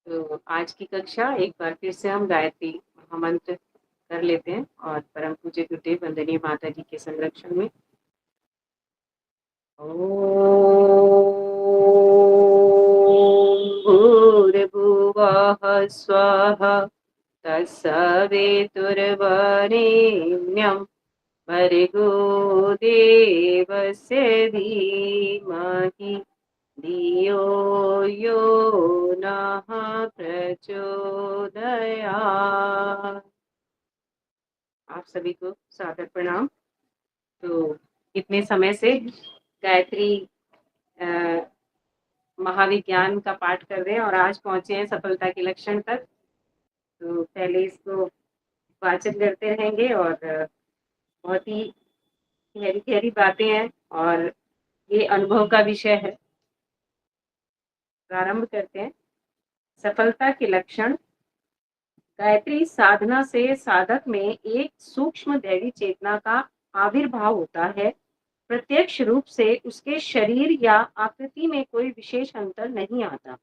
तो आज की कक्षा एक बार फिर से हम गायत्री महामंत्र कर लेते हैं और परम पूज्य गुरुदेव वंदनीय माता जी के संरक्षण में। भूर्भुवः स्वः तत्सवितुर्वरेण्यं भर्गो देवस्य धीमहि धियो यो नः प्रचोदयात्। आप सभी को सादर प्रणाम। तो इतने समय से गायत्री महाविज्ञान का पाठ कर रहे हैं और आज पहुंचे हैं सफलता के लक्षण तक। तो पहले इसको वाचन करते रहेंगे और बहुत ही गहरी गहरी बातें हैं और ये अनुभव का विषय है। प्रारंभ करते हैं। सफलता के लक्षण। गायत्री साधना से साधक में एक सूक्ष्म दैवी चेतना का आविर्भाव होता है। प्रत्यक्ष रूप से उसके शरीर या आकृति में कोई विशेष अंतर नहीं आता,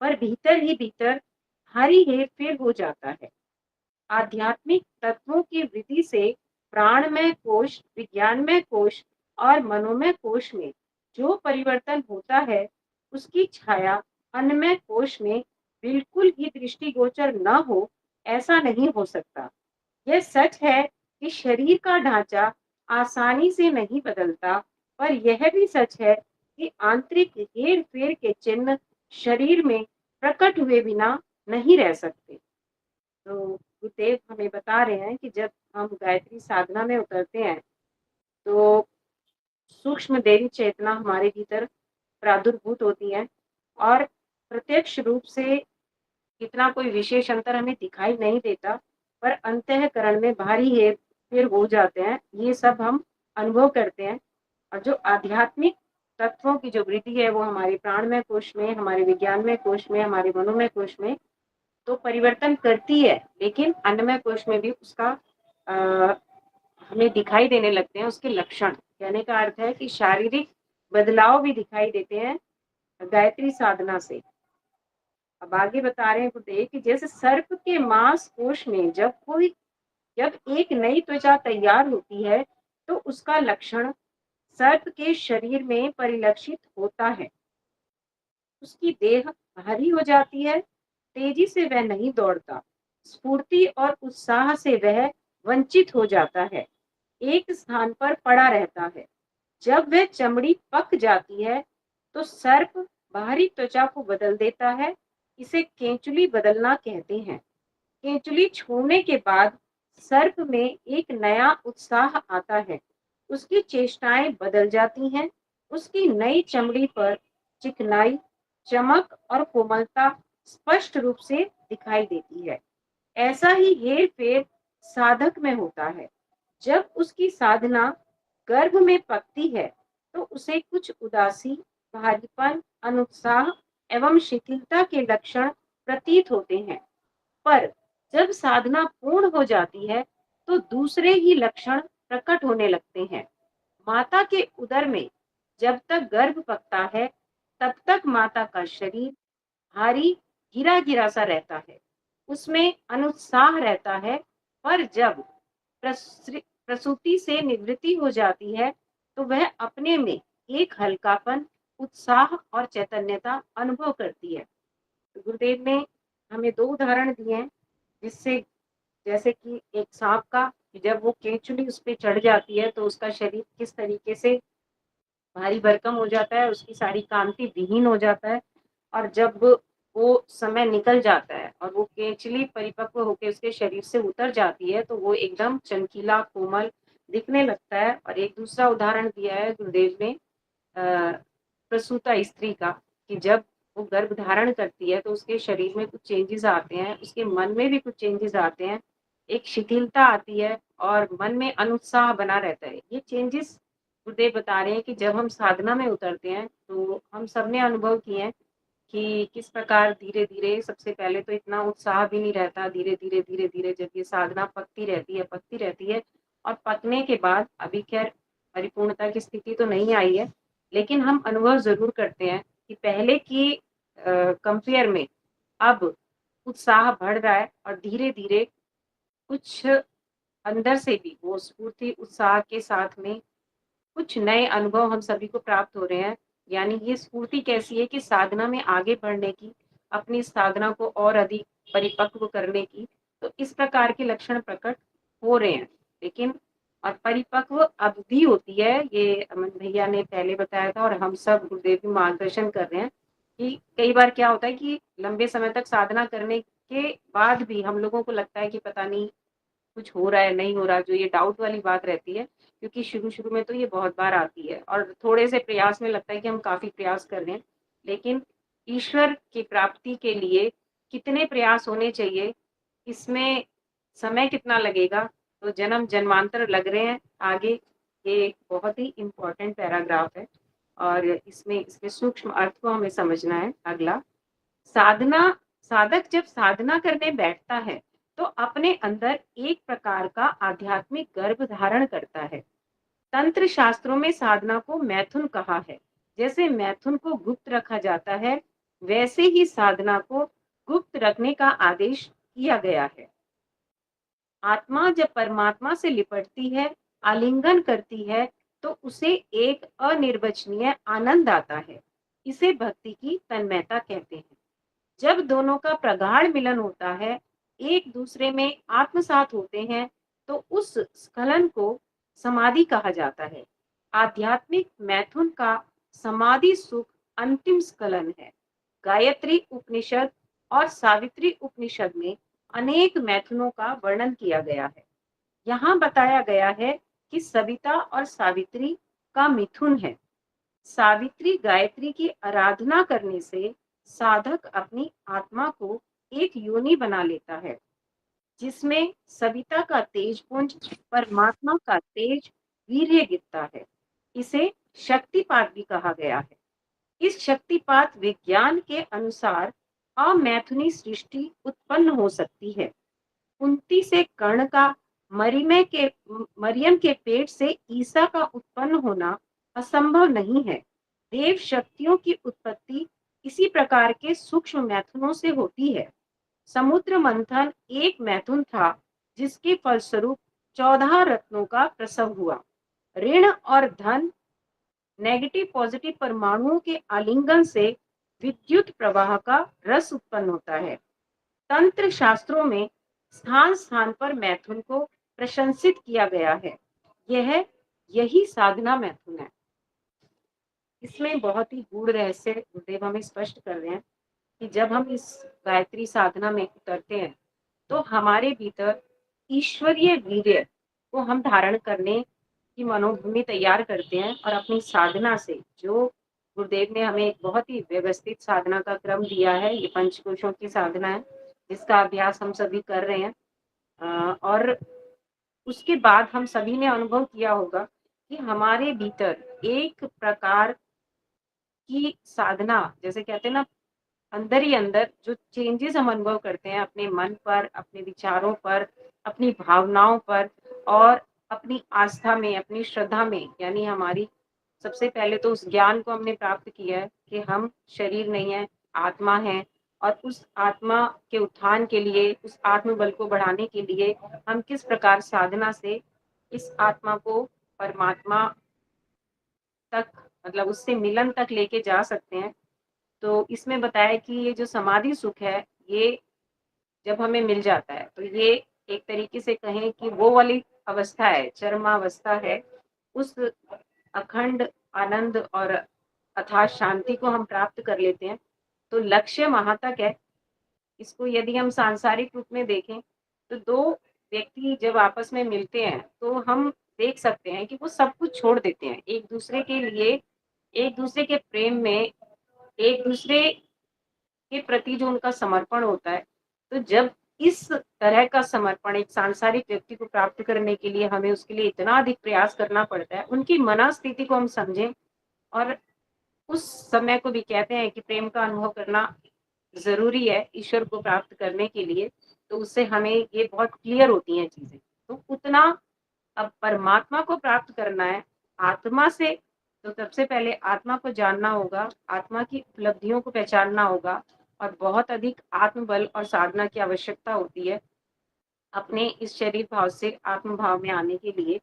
पर भीतर ही भीतर भारी हेरफेर हो जाता है। आध्यात्मिक तत्वों की वृद्धि से प्राणमय कोश, विज्ञानमय कोश और मनोमय कोश में जो परिवर्तन होता है, उसकी छाया अन्नमय कोश में बिल्कुल ही दृष्टिगोचर न हो, ऐसा नहीं हो सकता। यह सच है कि शरीर का ढांचा आसानी से नहीं बदलता, पर यह भी सच है कि आंतरिक हेर फेर के चिन्ह शरीर में प्रकट हुए बिना नहीं रह सकते। तो गुरुदेव हमें बता रहे हैं कि जब हम गायत्री साधना में उतरते हैं तो सूक्ष्म देवी चेतना हमारे भीतर प्रादुर्भूत होती है और प्रत्यक्ष रूप से इतना कोई विशेष अंतर हमें दिखाई नहीं देता, पर अंतःकरण में भारी हेरफेर हो जाते हैं। ये सब हम अनुभव करते हैं और जो आध्यात्मिक तत्वों की जो वृद्धि है वो हमारे प्राणमय कोश में, हमारे विज्ञानमय कोश में, हमारे मनोमय कोश में तो परिवर्तन करती है, लेकिन अन्नमय कोश में भी उसका हमें दिखाई देने लगते हैं उसके लक्षण। कहने का अर्थ है कि शारीरिक बदलाव भी दिखाई देते हैं गायत्री साधना से। अब आगे बता रहे हैं गुरुदेव कि जैसे सर्प के मांस कोश में जब एक नई त्वचा तैयार होती है तो उसका लक्षण सर्प के शरीर में परिलक्षित होता है। उसकी देह भारी हो जाती है, तेजी से वह नहीं दौड़ता, स्फूर्ति और उत्साह से वह वंचित हो जाता है, एक स्थान पर पड़ा रहता है। जब वह चमड़ी पक जाती है तो सर्प बाहरी त्वचा को बदल देता है। इसे केंचुली बदलना कहते हैं। केंचुली छोड़ने के बाद सर्प में एक नया उत्साह आता है, उसकी चेष्टाएं बदल जाती हैं, उसकी नई चमड़ी पर चिकनाई, चमक और कोमलता स्पष्ट रूप से दिखाई देती है। ऐसा ही हेर फेर साधक में होता है। जब उसकी साधना गर्भ में पकती है तो उसे कुछ उदासी, भारीपन, अनुत्साह एवं शिथिलता के लक्षण प्रतीत होते हैं, पर जब साधना पूर्ण हो जाती है तो दूसरे ही लक्षण प्रकट होने लगते हैं। माता के उदर में जब तक गर्भ पकता है तब तक माता का शरीर भारी गिरा गिरा सा रहता है, उसमें अनुत्साह रहता है, पर जब प्रसूति से निवृत्ति हो जाती है तो वह अपने में एक हल्कापन, उत्साह और चैतन्यता अनुभव करती है। तो गुरुदेव ने हमें दो उदाहरण दिए हैं जिससे, जैसे कि एक सांप का, जब वो केंचुली उस पर चढ़ जाती है तो उसका शरीर किस तरीके से भारी भरकम हो जाता है, उसकी सारी कांति विहीन हो जाता है, और जब वो समय निकल जाता है और वो केंचुली परिपक्व होकर उसके शरीर से उतर जाती है तो वो एकदम चमकीला, कोमल दिखने लगता है। और एक दूसरा उदाहरण दिया है गुरुदेव ने प्रसूता स्त्री का, कि जब वो गर्भ धारण करती है तो उसके शरीर में कुछ चेंजेस आते हैं, उसके मन में भी कुछ चेंजेस आते हैं, एक शिथिलता आती है और मन में अनुत्साह बना रहता है। ये चेंजेस गुरुदेव बता रहे हैं कि जब हम साधना में उतरते हैं तो हम सबने अनुभव किए हैं कि किस प्रकार धीरे धीरे, सबसे पहले तो इतना उत्साह भी नहीं रहता, धीरे धीरे धीरे धीरे जब ये साधना पकती रहती है और पकने के बाद, अभी खैर परिपूर्णता की स्थिति तो नहीं आई है, लेकिन हम अनुभव जरूर करते हैं कि पहले की कंपेयर में अब उत्साह बढ़ रहा है और धीरे धीरे कुछ अंदर से भी वो स्फूर्ति उत्साह के साथ में कुछ नए अनुभव हम सभी को प्राप्त हो रहे हैं। यानी ये स्फूर्ति कैसी है कि साधना में आगे बढ़ने की, अपनी साधना को और अधिक परिपक्व करने की, तो इस प्रकार के लक्षण प्रकट हो रहे हैं। लेकिन और परिपक्व अवधि होती है, ये अमन भैया ने पहले बताया था और हम सब गुरुदेव भी मार्गदर्शन कर रहे हैं कि कई बार क्या होता है कि लंबे समय तक साधना करने के बाद भी हम लोगों को लगता है कि पता नहीं कुछ हो रहा है नहीं हो रहा, जो ये डाउट वाली बात रहती है, क्योंकि शुरू शुरू में तो ये बहुत बार आती है और थोड़े से प्रयास में लगता है कि हम काफी प्रयास कर रहे हैं, लेकिन ईश्वर की प्राप्ति के लिए कितने प्रयास होने चाहिए, इसमें समय कितना लगेगा, तो जन्म जन्मांतर लग रहे हैं आगे। ये एक बहुत ही इम्पोर्टेंट पैराग्राफ है और इसमें इसके सूक्ष्म अर्थ को हमें समझना है। अगला, साधना साधक जब साधना करने बैठता है तो अपने अंदर एक प्रकार का आध्यात्मिक गर्भ धारण करता है। तंत्र शास्त्रों में साधना को मैथुन कहा है। जैसे मैथुन को गुप्त रखा जाता है, वैसे ही साधना को गुप्त रखने का आदेश किया गया है। आत्मा जब परमात्मा से लिपटती है, आलिंगन करती है, तो उसे एक अनिर्वचनीय आनंद आता है। इसे भक्ति की तन्मयता कहते हैं। जब दोनों का प्रगाढ़ मिलन होता है, एक दूसरे में आत्मसात होते हैं, तो उस स्खलन को समाधि कहा जाता है। आध्यात्मिक मैथुन का समाधि सुख अंतिम स्खलन है। गायत्री उपनिषद और सावित्री उपनिषद में अनेक मैथुनों का वर्णन किया गया है। यहाँ बताया गया है कि सविता और सावित्री का मिथुन है। सावित्री गायत्री की आराधना करने से साधक अपनी आत्मा को एक योनि बना लेता है, जिसमें सविता का तेज पुंज परमात्मा का तेज वीर्य गिरता है। इसे शक्तिपात भी कहा गया है। इस शक्तिपात विज्ञान के अनुसार अमैथुनी सृष्टि उत्पन्न हो सकती है। कुंती से कर्ण का, मरियम के पेट से ईसा का उत्पन्न होना असंभव नहीं है। देव शक्तियों की उत्पत्ति इसी प्रकार के सूक्ष्म मैथुनों से होती है। समुद्र मंथन एक मैथुन था, जिसके फलस्वरूप 14 रत्नों का प्रसव हुआ। ऋण और धन नेगेटिव पॉजिटिव परमाणुओं के आलिंगन से विद्युत प्रवाह का रस उत्पन्न होता है। तंत्र शास्त्रों में स्थान स्थान पर मैथुन को प्रशंसित किया गया है। यही साधना मैथुन है। इसमें बहुत ही गूढ़ रहस्य गुरुदेव हमें स्पष्ट कर रहे हैं कि जब हम इस गायत्री साधना में उतरते हैं, तो हमारे भीतर ईश्वरीय वीर्य को हम धारण करने की मनोभूमि तैयार करते हैं और अपनी साधना से, जो गुरुदेव ने हमें एक बहुत ही व्यवस्थित साधना का क्रम दिया है, ये पंचकोशों की साधना है जिसका अभ्यास हम सभी कर रहे हैं। और उसके बाद हम सभी ने अनुभव किया होगा कि हमारे भीतर एक प्रकार की साधना, जैसे कहते हैं ना, अंदर ही अंदर जो चेंजेस हम अनुभव करते हैं अपने मन पर, अपने विचारों पर, अपनी भावनाओं पर और अपनी आस्था में, अपनी श्रद्धा में, यानी हमारी सबसे पहले तो उस ज्ञान को हमने प्राप्त किया है कि हम शरीर नहीं है, आत्मा है, और उस आत्मा के उत्थान के लिए, उस आत्मबल को बढ़ाने के लिए हम किस प्रकार साधना से इस आत्मा को परमात्मा तक, मतलब उससे मिलन तक लेके जा सकते हैं। तो इसमें बताया कि ये जो समाधि सुख है, ये जब हमें मिल जाता है तो ये एक तरीके से कहें कि वो वाली अवस्था है, चरमावस्था है। उस अखंड आनंद और अथाह शांति को हम प्राप्त कर लेते हैं। तो लक्ष्य वहां तक है। इसको यदि हम सांसारिक रूप में देखें तो दो व्यक्ति जब आपस में मिलते हैं तो हम देख सकते हैं कि वो सब कुछ छोड़ देते हैं एक दूसरे के लिए, एक दूसरे के प्रेम में, एक दूसरे के प्रति जो उनका समर्पण होता है। तो जब इस तरह का समर्पण एक सांसारिक व्यक्ति को प्राप्त करने के लिए हमें उसके लिए इतना अधिक प्रयास करना पड़ता है, उनकी मनस्थिति को हम समझें और उस समय को भी कहते हैं कि प्रेम का अनुभव करना जरूरी है ईश्वर को प्राप्त करने के लिए। तो उससे हमें ये बहुत क्लियर होती हैं चीजें। तो उतना अब परमात्मा को प्राप्त करना है आत्मा से, तो सबसे पहले आत्मा को जानना होगा, आत्मा की उपलब्धियों को पहचानना होगा, और बहुत अधिक आत्मबल और साधना की आवश्यकता होती है अपने इस शरीर भाव से आत्म भाव में आने के लिए।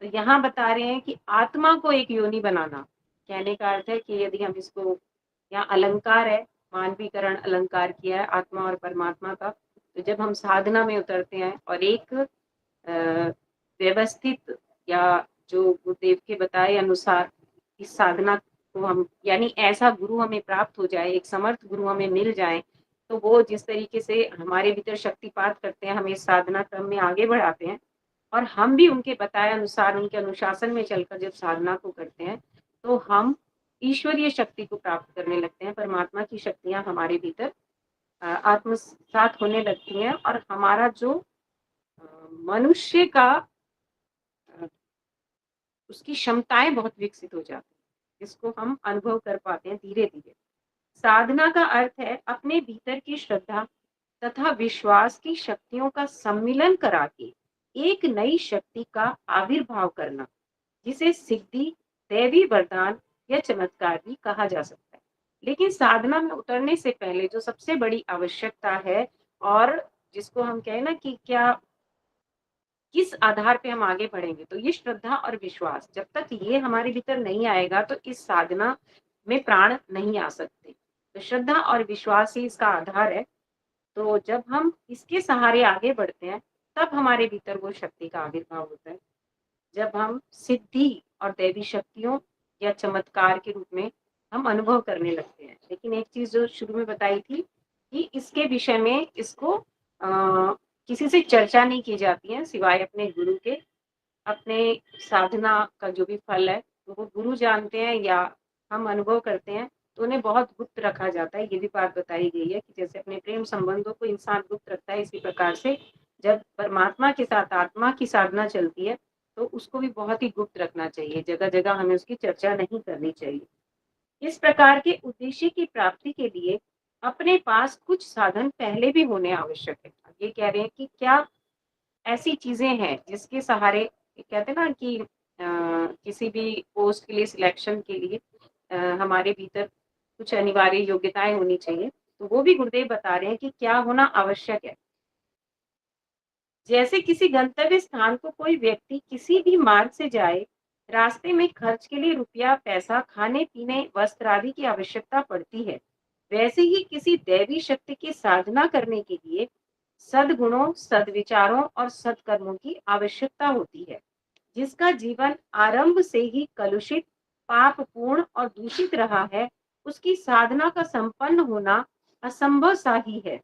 तो यहाँ बता रहे हैं कि आत्मा को एक योनि बनाना, कहने का अर्थ है कि यदि हम इसको, यहाँ अलंकार है, मानवीकरण अलंकार किया है आत्मा और परमात्मा का। तो जब हम साधना में उतरते हैं और एक व्यवस्थित या जो गुरुदेव के बताए अनुसार इस साधना को हम, यानी ऐसा गुरु हमें प्राप्त हो जाए, एक समर्थ गुरु हमें मिल जाए, तो वो जिस तरीके से हमारे भीतर शक्तिपात करते हैं, हमें साधना क्रम में आगे बढ़ाते हैं, और हम भी उनके बताए अनुसार उनके अनुशासन में चलकर जब साधना को करते हैं, तो हम ईश्वरीय शक्ति को प्राप्त करने लगते हैं। परमात्मा की शक्तियां हमारे भीतर आत्मसात होने लगती हैं, और हमारा जो मनुष्य का उसकी क्षमताएं बहुत विकसित हो जाती हैं, जिसको हम अनुभव कर पाते हैं धीरे धीरे। साधना का अर्थ है अपने भीतर की श्रद्धा तथा विश्वास की शक्तियों का सम्मिलन करा के एक नई शक्ति का आविर्भाव करना, जिसे सिद्धि, दैवी वरदान या चमत्कार भी कहा जा सकता है। लेकिन साधना में उतरने से पहले जो सबसे बड़ी आवश्यकता है, और जिसको हम कहें ना कि क्या किस आधार पे हम आगे बढ़ेंगे, तो ये श्रद्धा और विश्वास, जब तक ये हमारे भीतर नहीं आएगा तो इस साधना में प्राण नहीं आ सकते। तो श्रद्धा और विश्वास ही इसका आधार है। तो जब हम इसके सहारे आगे बढ़ते हैं, तब हमारे भीतर वो शक्ति का आविर्भाव होता है, जब हम सिद्धि और दैवी शक्तियों या चमत्कार के रूप में हम अनुभव करने लगते हैं। लेकिन एक चीज जो शुरू में बताई थी कि इसके विषय में इसको किसी से चर्चा नहीं की जाती है सिवाय अपने गुरु के। अपने साधना का जो भी फल है तो वो गुरु जानते हैं या हम अनुभव करते हैं, तो उन्हें बहुत गुप्त रखा जाता है। ये भी बात बताई गई है कि जैसे अपने प्रेम संबंधों को इंसान गुप्त रखता है, इसी प्रकार से जब परमात्मा के साथ आत्मा की साधना चलती है तो उसको भी बहुत ही गुप्त रखना चाहिए, जगह जगह हमें उसकी चर्चा नहीं करनी चाहिए। इस प्रकार के उद्देश्य की प्राप्ति के लिए अपने पास कुछ साधन पहले भी होने आवश्यक है। ये कह रहे हैं कि क्या ऐसी चीजें हैं जिसके सहारे, कहते हैं ना कि किसी भी पोस्ट के लिए, सिलेक्शन के लिए हमारे भीतर कुछ अनिवार्य योग्यताएं होनी चाहिए, तो वो भी गुरुदेव बता रहे हैं कि क्या होना आवश्यक है। जैसे किसी गंतव्य स्थान को कोई व्यक्ति किसी भी मार्ग से जाए, रास्ते में खर्च के लिए रुपया, पैसा, खाने पीने, वस्त्र आदि की आवश्यकता पड़ती है, वैसे ही किसी दैवी शक्ति की साधना करने के लिए सद्गुणों, सद्विचारों और सत्कर्मों की आवश्यकता होती है। जिसका जीवन आरंभ से ही कलुषित, पापपूर्ण और दूषित रहा है, उसकी साधना का संपन्न होना असंभव सा ही है।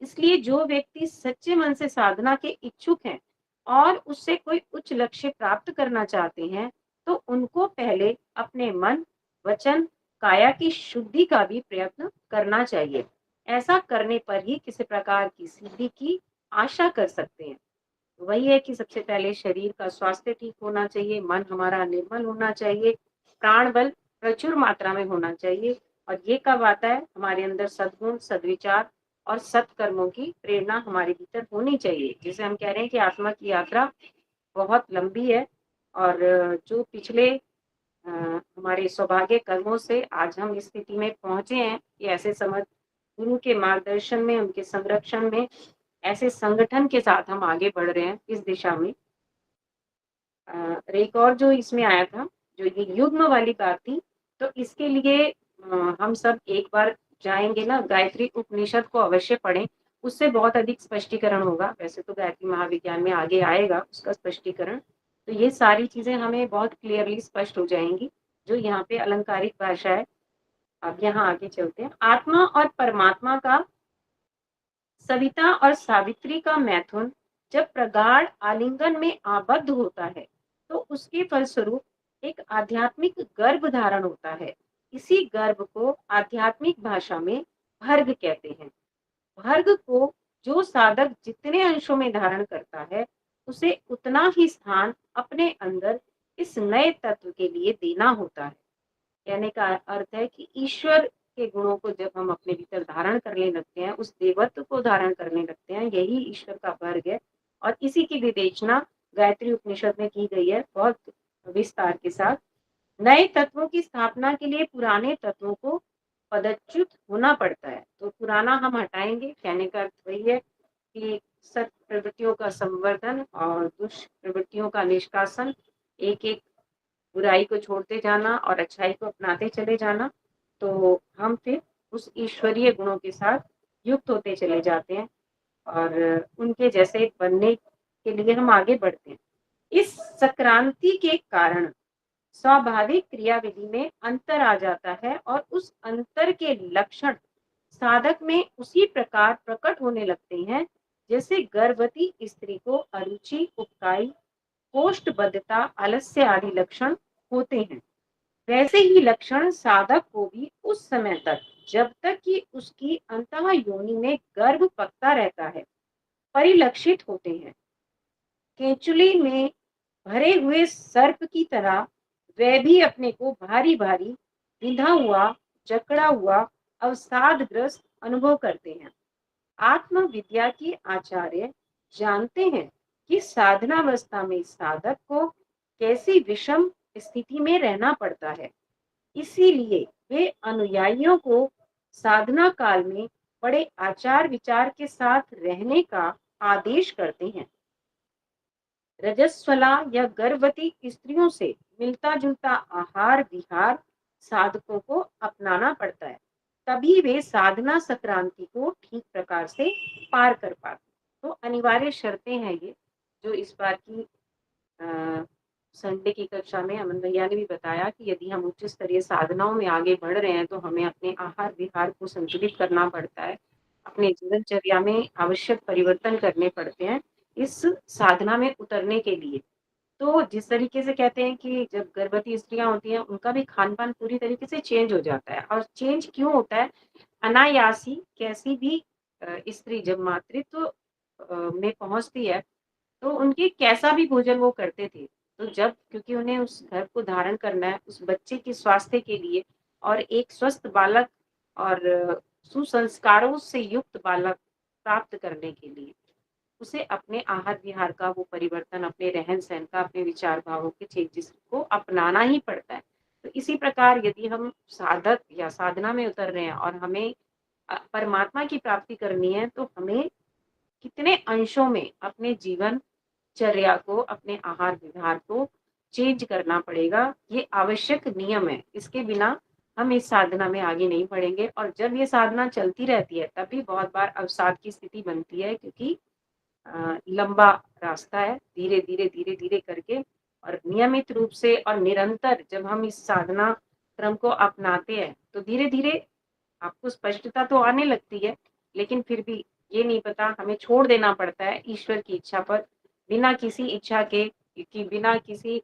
इसलिए जो व्यक्ति सच्चे मन से साधना के इच्छुक हैं और उससे कोई उच्च लक्ष्य प्राप्त करना चाहते हैं, तो उनको पहले अपने मन, वचन, काया की शुद्धि का भी प्रयत्न करना चाहिए। ऐसा करने पर ही किसी प्रकार की सिद्धि की आशा कर सकते हैं। वही है कि सबसे पहले शरीर का स्वास्थ्य ठीक होना चाहिए, मन हमारा निर्मल होना चाहिए, प्राण बल प्रचुर मात्रा में होना चाहिए, और ये कब आता है, हमारे अंदर सद्गुण, सद्विचार और सत्कर्मों की प्रेरणा हमारे भीतर होनी चाहिए। जिसे हम कह रहे हैं कि आत्मा की यात्रा बहुत लंबी है, और जो पिछले हमारे सौभाग्य कर्मों से आज हम इस स्थिति में पहुंचे हैं कि ऐसे समझ गुरु के मार्गदर्शन में, उनके संरक्षण में, ऐसे संगठन के साथ हम आगे बढ़ रहे हैं इस दिशा में। एक और जो इसमें आया था, जो ये युग्म वाली बात थी, तो इसके लिए हम सब एक बार जाएंगे ना, गायत्री उपनिषद को अवश्य पढ़ें, उससे बहुत अधिक स्पष्टीकरण होगा। वैसे तो गायत्री महाविज्ञान में आगे आएगा उसका स्पष्टीकरण, तो ये सारी चीजें हमें बहुत क्लियरली स्पष्ट हो जाएंगी जो यहाँ पे अलंकारिक भाषा है। अब यहाँ आगे चलते हैं। आत्मा और परमात्मा का, सविता और सावित्री का मैथुन जब प्रगाढ़ आलिंगन में आबद्ध होता है, तो उसके फलस्वरूप एक आध्यात्मिक गर्भ धारण होता है। इसी गर्भ को आध्यात्मिक भाषा में भर्ग कहते हैं। भर्ग को जो साधक जितने अंशों में धारण करता है, उसे उतना ही स्थान अपने अंदर इस नए तत्व के लिए देना होता है। कहने का अर्थ है कि ईश्वर के गुणों को जब हम अपने भीतर धारण करने लगते हैं, उस देवत्व को धारण करने लगते हैं, यही ईश्वर का वर्ग है। और इसी की विवेचना गायत्री उपनिषद में की गई है बहुत विस्तार के साथ। नए तत्वों की स्थापना के लिए पुराने तत्वों को पदच्युत होना पड़ता है। तो पुराना हम हटाएंगे, कहने का अर्थ वही है कि सत प्रवृत्तियों का संवर्धन और दुष्प्रवृत्तियों का निष्कासन, एक एक बुराई को छोड़ते जाना और अच्छाई को अपनाते चले जाना, तो हम फिर उस ईश्वरीय गुणों के साथ युक्त होते चले जाते हैं और उनके जैसे बनने के लिए हम आगे बढ़ते हैं। इस संक्रांति के कारण स्वाभाविक क्रियाविधि में अंतर आ जाता है और उस अंतर के लक्षण साधक में उसी प्रकार प्रकट होने लगते हैं जैसे गर्भवती स्त्री को अरुचि, उबकाई, कोष्ठबद्धता, आलस्य आदि लक्षण होते हैं। वैसे ही लक्षण साधक को भी उस समय तक, जब तक कि उसकी अंतः योनि में गर्भ पकता रहता है, परिलक्षित होते हैं। केंचुली में भरे हुए सर्प की तरह वह भी अपने को भारी भारी, विंधा हुआ, जकड़ा हुआ, अवसादग्रस्त अनुभव करते हैं। आत्मविद्या के आचार्य जानते हैं कि साधनावस्था में साधक को कैसी विषम स्थिति में रहना पड़ता है। इसीलिए वे अनुयायियों को साधना काल में बड़े आचार विचार के साथ रहने का आदेश करते हैं। रजस्वला या गर्भवती स्त्रियों से मिलता जुलता आहार विहार साधकों को अपनाना पड़ता है, तभी वे साधना संक्रांति को ठीक प्रकार से पार कर पाते। तो अनिवार्य शर्तें हैं ये, जो इस बार की संडे की कक्षा में अमन भैया ने भी बताया कि यदि हम उच्च स्तरीय साधनाओं में आगे बढ़ रहे हैं तो हमें अपने आहार विहार को संतुलित करना पड़ता है, अपने जीवनचर्या में आवश्यक परिवर्तन करने पड़ते हैं इस साधना में उतरने के लिए। तो जिस तरीके से कहते हैं कि जब गर्भवती स्त्रियां होती हैं उनका भी खान पान पूरी तरीके से चेंज हो जाता है। और चेंज क्यों होता है? अनायासी कैसी भी स्त्री जब मातृत्व में पहुंचती है तो उनके कैसा भी भोजन वो करते थे, तो जब क्योंकि उन्हें उस घर को धारण करना है उस बच्चे के स्वास्थ्य के लिए और एक स्वस्थ बालक और सुसंस्कारों से युक्त बालक प्राप्त करने के लिए उसे अपने आहार विहार का वो परिवर्तन, अपने रहन सहन का, अपने विचार भावों के चेंजेस को अपनाना ही पड़ता है। तो इसी प्रकार यदि हम साधक या साधना में उतर रहे हैं और हमें परमात्मा की प्राप्ति करनी है तो हमें कितने अंशों में अपने जीवन चर्या को, अपने आहार विहार को चेंज करना पड़ेगा, ये आवश्यक नियम है। इसके बिना हम इस साधना में आगे नहीं बढ़ेंगे और जब ये साधना चलती रहती है तब भी बहुत बार अवसाद की स्थिति बनती है, क्योंकि लंबा रास्ता है, धीरे धीरे धीरे धीरे करके और नियमित रूप से और निरंतर जब हम इस साधना क्रम को अपनाते हैं तो धीरे धीरे आपको स्पष्टता तो आने लगती है, लेकिन फिर भी ये नहीं पता, हमें छोड़ देना पड़ता है ईश्वर की इच्छा पर, बिना किसी इच्छा के, कि बिना किसी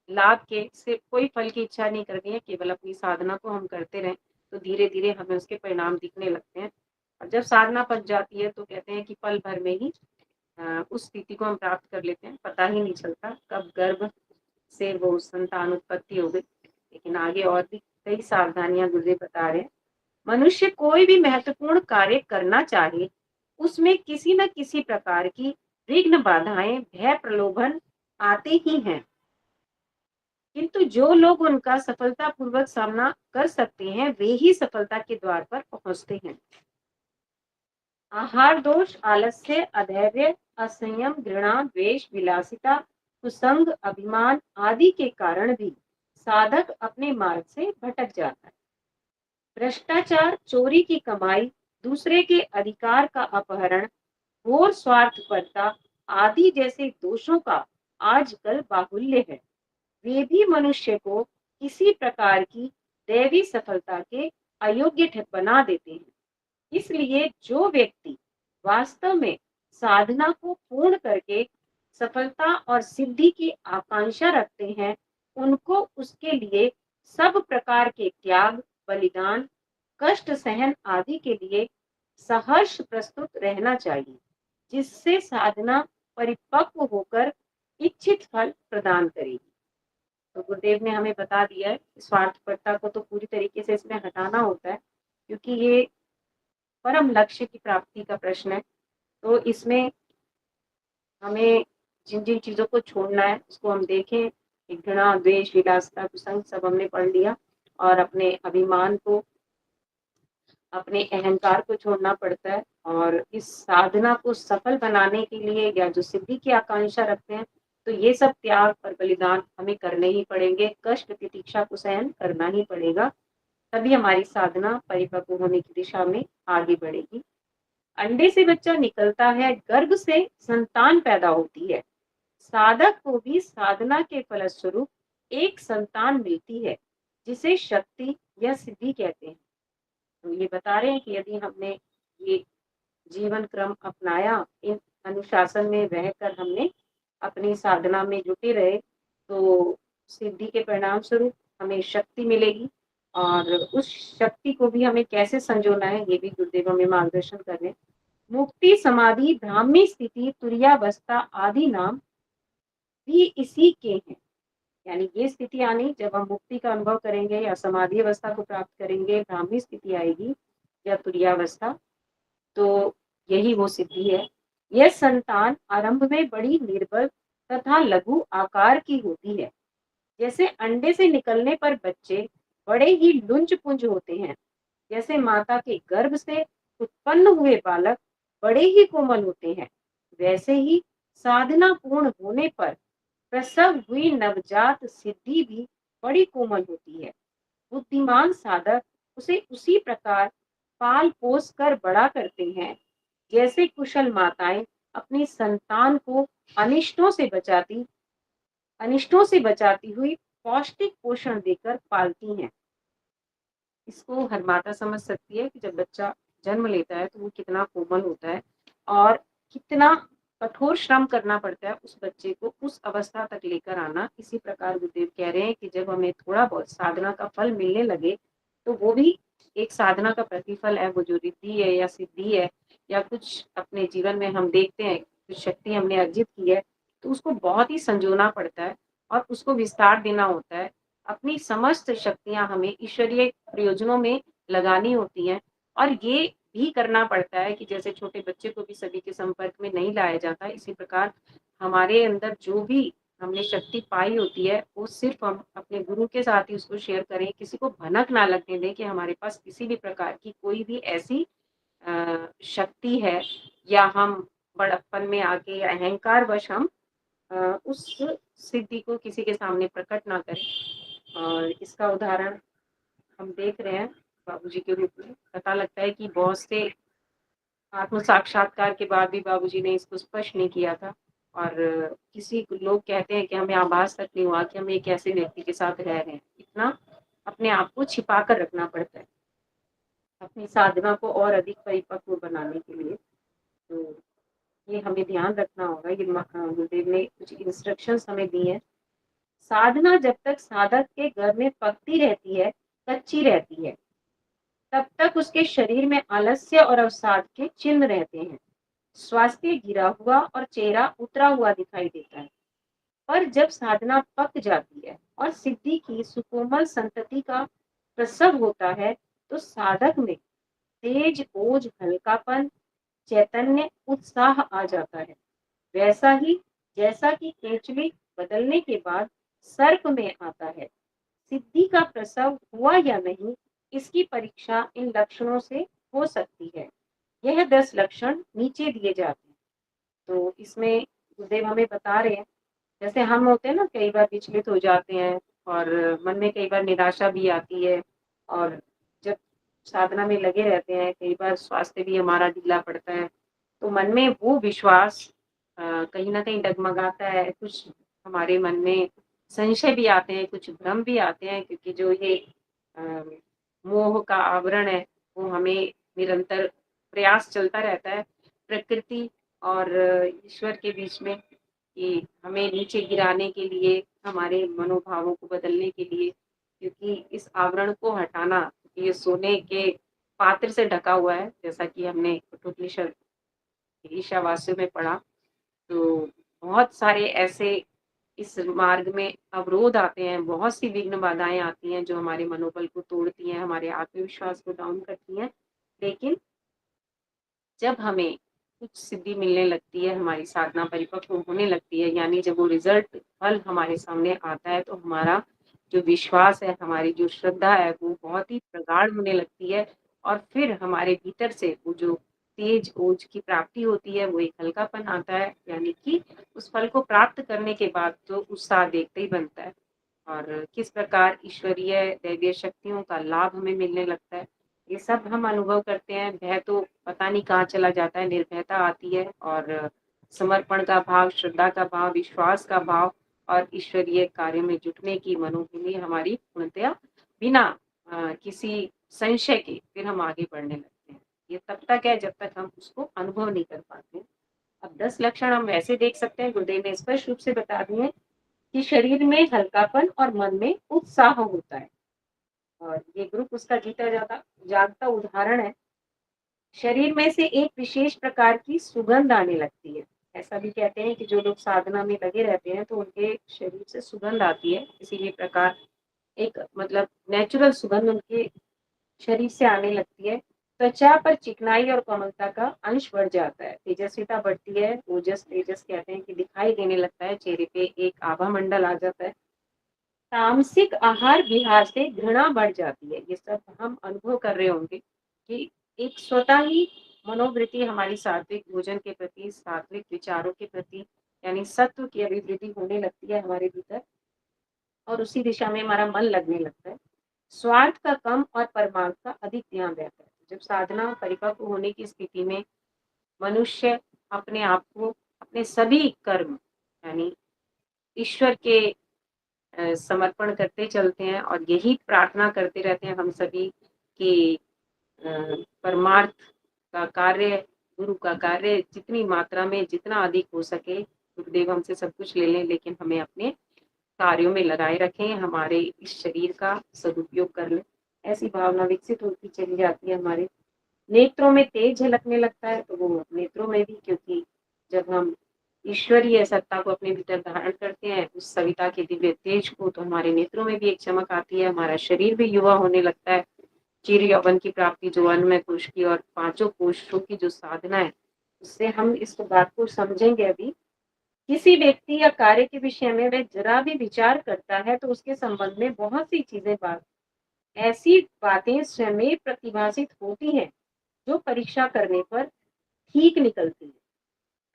लाभ के, सिर्फ कोई फल की इच्छा नहीं करनी है, केवल अपनी साधना को हम करते रहें तो धीरे धीरे हमें उसके परिणाम दिखने लगते हैं। और जब साधना पच जाती है तो कहते हैं कि पल भर में ही उस स्थिति को हम प्राप्त कर लेते हैं, पता ही नहीं चलता कब गर्भ से वो संतान उत्पत्ति हो गई। लेकिन आगे और भी कई सावधानियां गुरुदेव बता रहे हैं। मनुष्य कोई भी महत्वपूर्ण कार्य करना चाहे उसमें किसी न किसी प्रकार की विघ्न बाधाएं, भय, प्रलोभन आते ही हैं, किंतु जो लोग उनका सफलतापूर्वक सामना कर सकते हैं वे ही सफलता के द्वार पर पहुंचते हैं। आहार दोष, आलस्य, अधैर्य, असंयम, घृणा, द्वेष, विलासिता, कुसंग, अभिमान आदि के कारण भी साधक अपने मार्ग से भटक जाता है। भ्रष्टाचार, चोरी की कमाई, दूसरे के अधिकार का अपहरण, घोर स्वार्थपरता आदि जैसे दोषों का आजकल बाहुल्य है। वे भी मनुष्य को किसी प्रकार की दैवी सफलता के अयोग्य बना देते हैं। इसलिए जो व्यक्ति वास्तव में साधना को पूर्ण करके सफलता और सिद्धि की आकांक्षा रखते हैं उनको उसके लिए सब प्रकार के त्याग, बलिदान, कष्ट सहन आदि के लिए सहर्ष प्रस्तुत रहना चाहिए, जिससे साधना परिपक्व होकर इच्छित फल प्रदान करेगी। तो गुरुदेव ने हमें बता दिया है स्वार्थपरता को तो पूरी तरीके से इसमें हटाना होता है, क्योंकि ये परम लक्ष्य की प्राप्ति का प्रश्न है। तो इसमें हमें जिन जिन चीजों को छोड़ना है उसको हम देखें, घृणा, द्वेष, विलासिता, कुसंग सब हमने पढ़ लिया और अपने अभिमान को अपने अहंकार को छोड़ना पड़ता है और इस साधना को सफल बनाने के लिए या जो सिद्धि की आकांक्षा रखते हैं, तो ये सब त्याग और बलिदान हमें करने ही पड़ेंगे, कष्ट प्रतीक्षा को सहन करना ही पड़ेगा, तभी हमारी साधना परिपक्व होने की दिशा में आगे बढ़ेगी। अंडे से बच्चा निकलता है, गर्भ से संतान पैदा होती है। साधक को भी साधना के फलस्वरूप एक संतान मिलती है, जिसे शक्ति या सिद्धि कहते हैं। तो ये बता रहे हैं कि यदि हमने ये जीवन क्रम अपनाया, इन अनुशासन में रहकर हमने अपनी साधना में जुटे रहे, तो सिद्धि के परिणाम स्वरूप हमें शक्ति मिलेगी और उस शक्ति को भी हमें कैसे संजोना है, ये भी गुरुदेव हमें मार्गदर्शन कर रहे हैं। मुक्ति, समाधि, ब्राह्मी स्थिति, तुरीयावस्था आदि नाम भी इसी के हैं। यानी ये स्थिति आनी जब हम मुक्ति का अनुभव करेंगे या समाधि अवस्था को प्राप्त करेंगे, ब्राह्मी स्थिति आएगी या तुरीयावस्था, तो यही वो सिद्धि है। यह संतान आरंभ में बड़ी निर्बल तथा लघु आकार की होती है। जैसे अंडे से निकलने पर बच्चे बड़े ही लुंज पुंज होते हैं, जैसे माता के गर्भ से उत्पन्न हुए बालक बड़े ही कोमल होते हैं, वैसे ही साधना पूर्ण होने पर प्रसव हुई नवजात सिद्धि भी बड़ी कोमल होती है। बुद्धिमान साधक उसे उसी प्रकार पाल पोस कर बड़ा करते हैं, जैसे कुशल माताएं अपनी संतान को अनिष्टों से बचाती हुई पौष्टिक पोषण देकर पालती हैं। इसको हर माता समझ सकती है कि जब बच्चा जन्म लेता है तो वो कितना कोमल होता है और कितना कठोर श्रम करना पड़ता है उस बच्चे को उस अवस्था तक लेकर आना। इसी प्रकार गुरुदेव कह रहे हैं कि जब हमें थोड़ा बहुत साधना का फल मिलने लगे, तो वो भी एक साधना का प्रतिफल है। वो जो रिद्धि है या सिद्धि है या कुछ अपने जीवन में हम देखते हैं कुछ शक्ति हमने अर्जित की है, तो उसको बहुत ही संजोना पड़ता है और उसको विस्तार देना होता है। अपनी समस्त शक्तियां हमें ईश्वरीय प्रयोजनों में लगानी होती हैं और ये भी करना पड़ता है कि जैसे छोटे बच्चे को भी सभी के संपर्क में नहीं लाया जाता, इसी प्रकार हमारे अंदर जो भी हमने शक्ति पाई होती है वो सिर्फ हम अपने गुरु के साथ ही उसको शेयर करें। किसी को भनक ना लगने दें कि हमारे पास किसी भी प्रकार की कोई भी ऐसी शक्ति है या हम बड़प्पन में आके या अहंकार वश हम उस सिद्धि को किसी के सामने प्रकट ना करें। और इसका उदाहरण हम देख रहे हैं बाबूजी के रूप में। पता लगता है कि बहुत से आत्म साक्षात्कार के बाद भी बाबूजी ने इसको स्पष्ट नहीं किया था और किसी लोग कहते हैं कि हमें आभास तक नहीं हुआ कि हम एक ऐसे व्यक्ति के साथ रह रहे हैं। इतना अपने आप को छिपा कर रखना पड़ता है अपनी साधना को और अधिक परिपक्व बनाने के लिए। तो ये हमें ध्यान रखना होगा। ये गुरुदेव ने कुछ इंस्ट्रक्शंस हमें दी हैं। साधना जब तक साधक के घर में पकती रहती है, कच्ची रहती है, तब तक उसके शरीर में आलस्य और अवसाद के चिन्ह रहते हैं। स्वास्थ्य गिरा हुआ और चेहरा उतरा हुआ दिखाई देता है। पर जब साधना पक जाती है और सिद्धि की सुकोमल संतति का प्रसव होता है, तो साधक में तेज, ओज, हल्कापन, चैतन्य, उत्साह आ जाता है। वैसा ही जैसा कि केंचुली बदलने के बाद सर्प में आता है। सिद्धि का प्रसव हुआ या नहीं, इसकी परीक्षा इन लक्षणों से हो सकती है। यह 10 लक्षण नीचे दिए जाते हैं। तो इसमें गुरुदेव हमें बता रहे हैं, जैसे हम होते हैं ना, कई बार विचलित हो जाते हैं और मन में कई बार निराशा भी आती है और जब साधना में लगे रहते हैं कई बार स्वास्थ्य भी हमारा ढीला पड़ता है, तो मन में वो विश्वास कहीं ना कहीं डगमगाता है। कुछ हमारे मन में संशय भी आते हैं, कुछ भ्रम भी आते हैं, क्योंकि जो ये अ, मोह का आवरण है वो हमें निरंतर प्रयास चलता रहता है प्रकृति और ईश्वर के बीच में, कि हमें नीचे गिराने के लिए, हमारे मनोभावों को बदलने के लिए। क्योंकि इस आवरण को हटाना, ये सोने के पात्र से ढका हुआ है, जैसा कि हमने कठोपनिषद ईशावास्य में पढ़ा। तो बहुत सारे ऐसे इस मार्ग में अवरोध आते हैं, बहुत सी विघ्न बाधाएं आती हैं जो हमारे मनोबल को तोड़ती हैं, हमारे आत्मविश्वास को डाउन करती हैं। लेकिन जब हमें कुछ सिद्धि मिलने लगती है, हमारी साधना परिपक्व होने लगती है, यानी जब वो रिजल्ट फल हमारे सामने आता है, तो हमारा जो विश्वास है, हमारी जो श्रद्धा है, वो बहुत ही प्रगाढ़ होने लगती है और फिर हमारे भीतर से वो जो तेज ओज की प्राप्ति होती है, वो एक हल्कापन आता है, यानी कि उस फल को प्राप्त करने के बाद तो उत्साह देखते ही बनता है। और किस प्रकार ईश्वरीय दैवीय शक्तियों का लाभ हमें मिलने लगता है, ये सब हम अनुभव करते हैं। भय तो पता नहीं कहाँ चला जाता है, निर्भयता आती है और समर्पण का भाव, श्रद्धा का भाव, विश्वास का भाव और ईश्वरीय कार्य में जुटने की मनोभूमि हमारी पूर्णतया बिना किसी संशय के फिर हम आगे बढ़ने लगते हैं। ये तब तक है जब तक हम उसको अनुभव नहीं कर पाते हैं। अब 10 लक्षण हम वैसे देख सकते हैं, गुरुदेव ने स्पष्ट रूप से बता दिए कि शरीर में हल्कापन और मन में उत्साह होता है, और ये ग्रुप उसका जीता जागता उदाहरण है। शरीर में से एक विशेष प्रकार की सुगंध आने लगती है। ऐसा भी कहते हैं कि जो लोग साधना में लगे रहते हैं तो उनके शरीर से सुगंध आती है, इसीलिए प्रकार एक मतलब नेचुरल सुगंध उनके शरीर से आने लगती है। त्वचा पर चिकनाई और कोमलता का अंश बढ़ जाता है, तेजस्विता बढ़ती है, ओजस तेजस कहते हैं कि दिखाई देने लगता है, चेहरे पे एक आभा मंडल आ जाता है। तामसिक आहार विहार से घृणा बढ़ जाती है। ये सब हम अनुभव कर रहे होंगे कि एक स्वतः ही मनोवृत्ति हमारी सात्विक भोजन के प्रति, सात्विक विचारों के प्रति, यानी सत्व की अभिवृद्धि होने लगती है हमारे भीतर, और उसी दिशा में हमारा मन लगने लगता है। स्वार्थ का कम और परमार्थ का अधिक ध्यान रहता है। जब साधना परिपक्व होने की स्थिति में मनुष्य अपने आप को, अपने सभी कर्म यानी ईश्वर के समर्पण करते चलते हैं, और यही प्रार्थना करते रहते हैं हम सभी कि परमार्थ का कार्य, गुरु का कार्य जितनी मात्रा में, जितना अधिक हो सके, गुरुदेव हमसे सब कुछ ले लें लेकिन हमें अपने कार्यों में लगाए रखें, हमारे इस शरीर का सदुपयोग कर लें। ऐसी भावना विकसित होती चली जाती है। हमारे नेत्रों में तेज झलकने लगता है, तो वो नेत्रों में भी, क्योंकि जब हम ईश्वरीय सत्ता को अपने भीतर धारण करते हैं, उस सविता के दिव्य तेज को, तो हमारे नेत्रों में भी एक चमक आती है, हमारा शरीर भी युवा होने लगता है। चिर यौवन की प्राप्ति जो अन्नमय कोश की और पांचों कोशों की जो साधना है, उससे हम इस बात को समझेंगे। अभी किसी व्यक्ति या कार्य के विषय में वह जरा भी विचार करता है तो उसके संबंध में बहुत सी चीजें ऐसी बातें स्वयं प्रतिभाषित होती हैं जो परीक्षा करने पर ठीक निकलती है।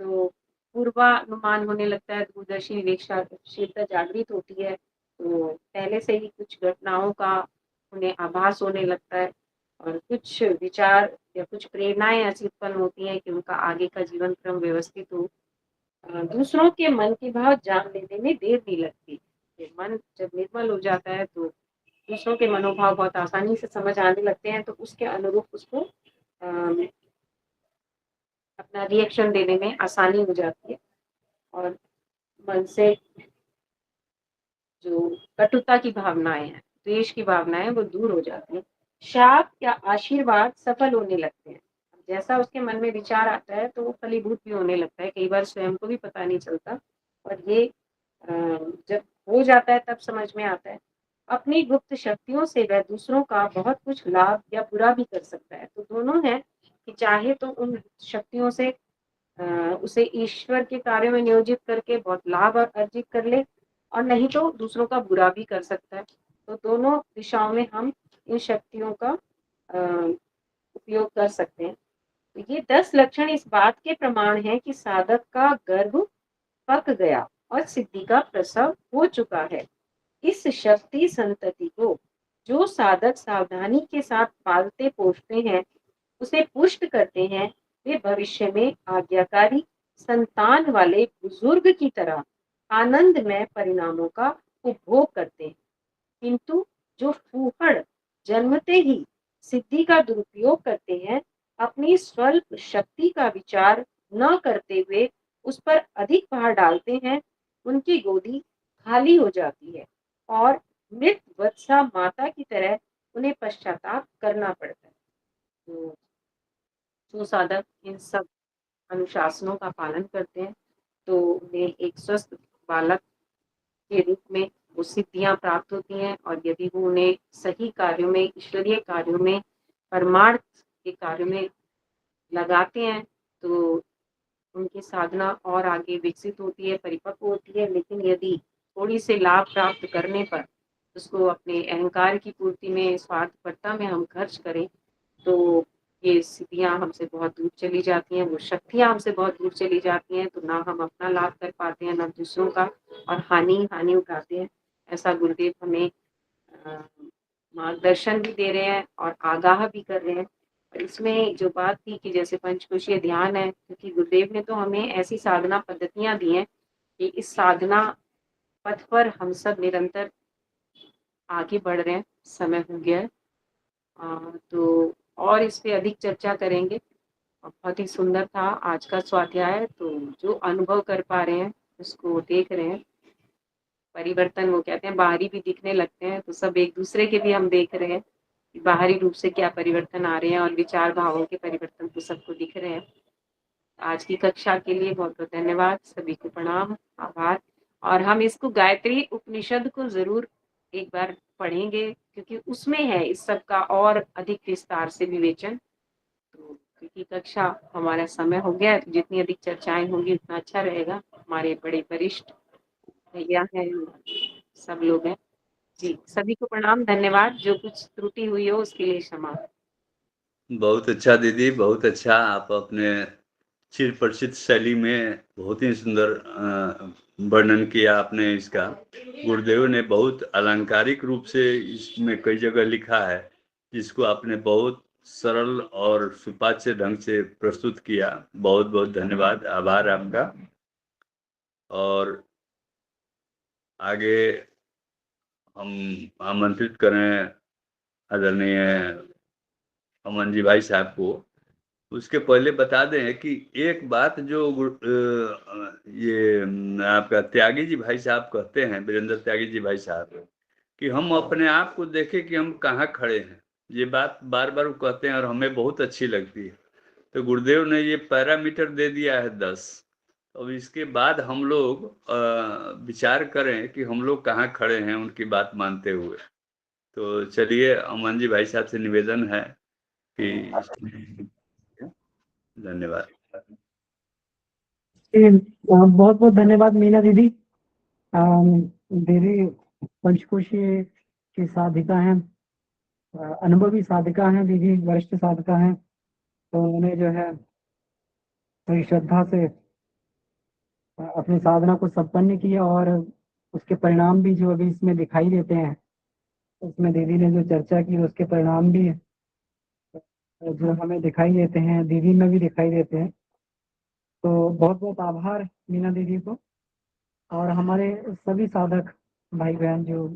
तो पूर्वानुमान होने लगता है, दूरदर्शी विवेकशीलता जागृत होती है, तो पहले से ही कुछ घटनाओं का उन्हें आभास होने लगता है, और कुछ विचार या कुछ प्रेरणाएं ऐसी उत्पन्न होती हैं कि उनका आगे का जीवन क्रम व्यवस्थित हो। दूसरों के मन के भाव जान लेने में देर नहीं लगती। मन जब निर्मल हो जाता है तो दूसरों के मनोभाव बहुत आसानी से समझ आने लगते हैं, तो उसके अनुरूप उसको अपना रिएक्शन देने में आसानी हो जाती है, और मन से जो कटुता की भावनाएं हैं, द्वेष की भावनाएं, वो दूर हो जाती है। शाप या आशीर्वाद सफल होने लगते हैं। जैसा उसके मन में विचार आता है तो वो फलीभूत भी होने लगता है, कई बार स्वयं को भी पता नहीं चलता, और ये जब हो जाता है तब समझ में आता है। अपनी गुप्त शक्तियों से वह दूसरों का बहुत कुछ लाभ या बुरा भी कर सकता है। तो दोनों है कि चाहे तो उन शक्तियों से उसे ईश्वर के कार्य में नियोजित करके बहुत लाभ अर्जित कर ले, और नहीं तो दूसरों का बुरा भी कर सकता है। तो दोनों दिशाओं में हम इन शक्तियों का उपयोग कर सकते हैं। तो ये 10 लक्षण इस बात के प्रमाण हैं कि साधक का गर्भ पक गया और सिद्धि का प्रसव हो चुका है। इस शक्ति संतति को जो साधक सावधानी के साथ पालते पोषते हैं, उसे पुष्ट करते हैं, वे भविष्य में आज्ञाकारी संतान वाले बुजुर्ग की तरह आनंदमय परिणामों का उपभोग करते हैं। किंतु जो फूहड़ जन्मते ही सिद्धि का दुरुपयोग करते हैं, अपनी स्वल्प शक्ति का विचार न करते हुए उस पर अधिक भार डालते हैं, उनकी गोदी खाली हो जाती है और मृत वत्सा माता की तरह उन्हें पश्चाताप करना पड़ता है। तो जो साधक इन सब अनुशासनों का पालन करते हैं, तो उन्हें एक स्वस्थ बालक के रूप में वो सिद्धियां प्राप्त होती हैं, और यदि वो उन्हें सही कार्यों में, ईश्वरीय कार्यों में, परमार्थ के कार्यों में लगाते हैं, तो उनकी साधना और आगे विकसित होती है, परिपक्व होती है। लेकिन यदि थोड़ी से लाभ प्राप्त करने पर उसको अपने अहंकार की पूर्ति में, स्वार्थपरता में हम खर्च करें, तो ये स्थितियाँ हमसे बहुत दूर चली जाती हैं, वो शक्तियाँ हमसे बहुत दूर चली जाती हैं, तो ना हम अपना लाभ कर पाते हैं, ना दूसरों का, और हानि उठाते हैं। ऐसा गुरुदेव हमें अ, मार्गदर्शन भी दे रहे हैं और आगाह भी कर रहे हैं। और इसमें जो बात थी कि जैसे पंचकोशीय ध्यान है, क्योंकि गुरुदेव ने तो हमें ऐसी साधना पद्धतियाँ दी हैं कि इस साधना पथ पर हम सब निरंतर आगे बढ़ रहे हैं, समय हो गया है। तो और इस पे अधिक चर्चा करेंगे। बहुत ही सुंदर था आज का स्वाध्याय, तो जो अनुभव कर पा रहे हैं, उसको देख रहे हैं, परिवर्तन वो कहते हैं बाहरी भी दिखने लगते हैं, तो सब एक दूसरे के भी हम देख रहे हैं कि बाहरी रूप से क्या परिवर्तन आ रहे हैं, और विचार भावों के परिवर्तन तो सबको दिख रहे हैं। आज की कक्षा के लिए बहुत बहुत धन्यवाद, सभी को प्रणाम, आभार। और हम इसको गायत्री उपनिषद को जरूर एक बार पढ़ेंगे, क्योंकि उसमें है इस सब का और अधिक विस्तार से विवेचन। तो क्योंकि कक्षा हमारा समय हो गया है, तो जितनी अधिक चर्चाएं होंगी उतना अच्छा रहेगा। हमारे बड़े वरिष्ठ भैया हैं, सब लोग हैं। जी, सभी को प्रणाम, धन्यवाद। जो कुछ त्रुटि हुई हो उसके लिए क्षमा। बहुत अच्छा दीदी, बहुत अच्छा। आप अपने चिर परिचित शैली में बहुत ही सुंदर वर्णन किया आपने इसका। गुरुदेव ने बहुत अलंकारिक रूप से इसमें कई जगह लिखा है, जिसको आपने बहुत सरल और सुपाच्य ढंग से प्रस्तुत किया। बहुत बहुत धन्यवाद, आभार आपका। और आगे हम आमंत्रित करें आदरणीय अमन जी भाई साहब को। उसके पहले बता दें कि एक बात जो ये आपका त्यागी जी भाई साहब कहते हैं, वीरेंद्र त्यागी जी भाई साहब, कि हम अपने आप को देखें कि हम कहाँ खड़े हैं। ये बात बार बार वो कहते हैं और हमें बहुत अच्छी लगती है। तो गुरुदेव ने ये पैरामीटर दे दिया है 10। अब इसके बाद हम लोग विचार करें कि हम लोग कहाँ खड़े हैं उनकी बात मानते हुए। तो चलिए, अमन जी भाई साहब से निवेदन है कि धन्यवाद। बहुत बहुत धन्यवाद मीना दीदी। दीदी पंचकोशीय की साधिका हैं, अनुभवी साधिका हैं दीदी, वरिष्ठ साधिका हैं। तो उन्होंने जो है बड़ी श्रद्धा से अपनी साधना को संपन्न किया, और उसके परिणाम भी जो अभी इसमें दिखाई देते हैं, उसमें दीदी ने जो चर्चा की उसके परिणाम भी जो हमें दिखाई देते हैं, दीदी में भी दिखाई देते हैं। तो बहुत बहुत आभार मीना दीदी को, और हमारे सभी साधक भाई बहन जो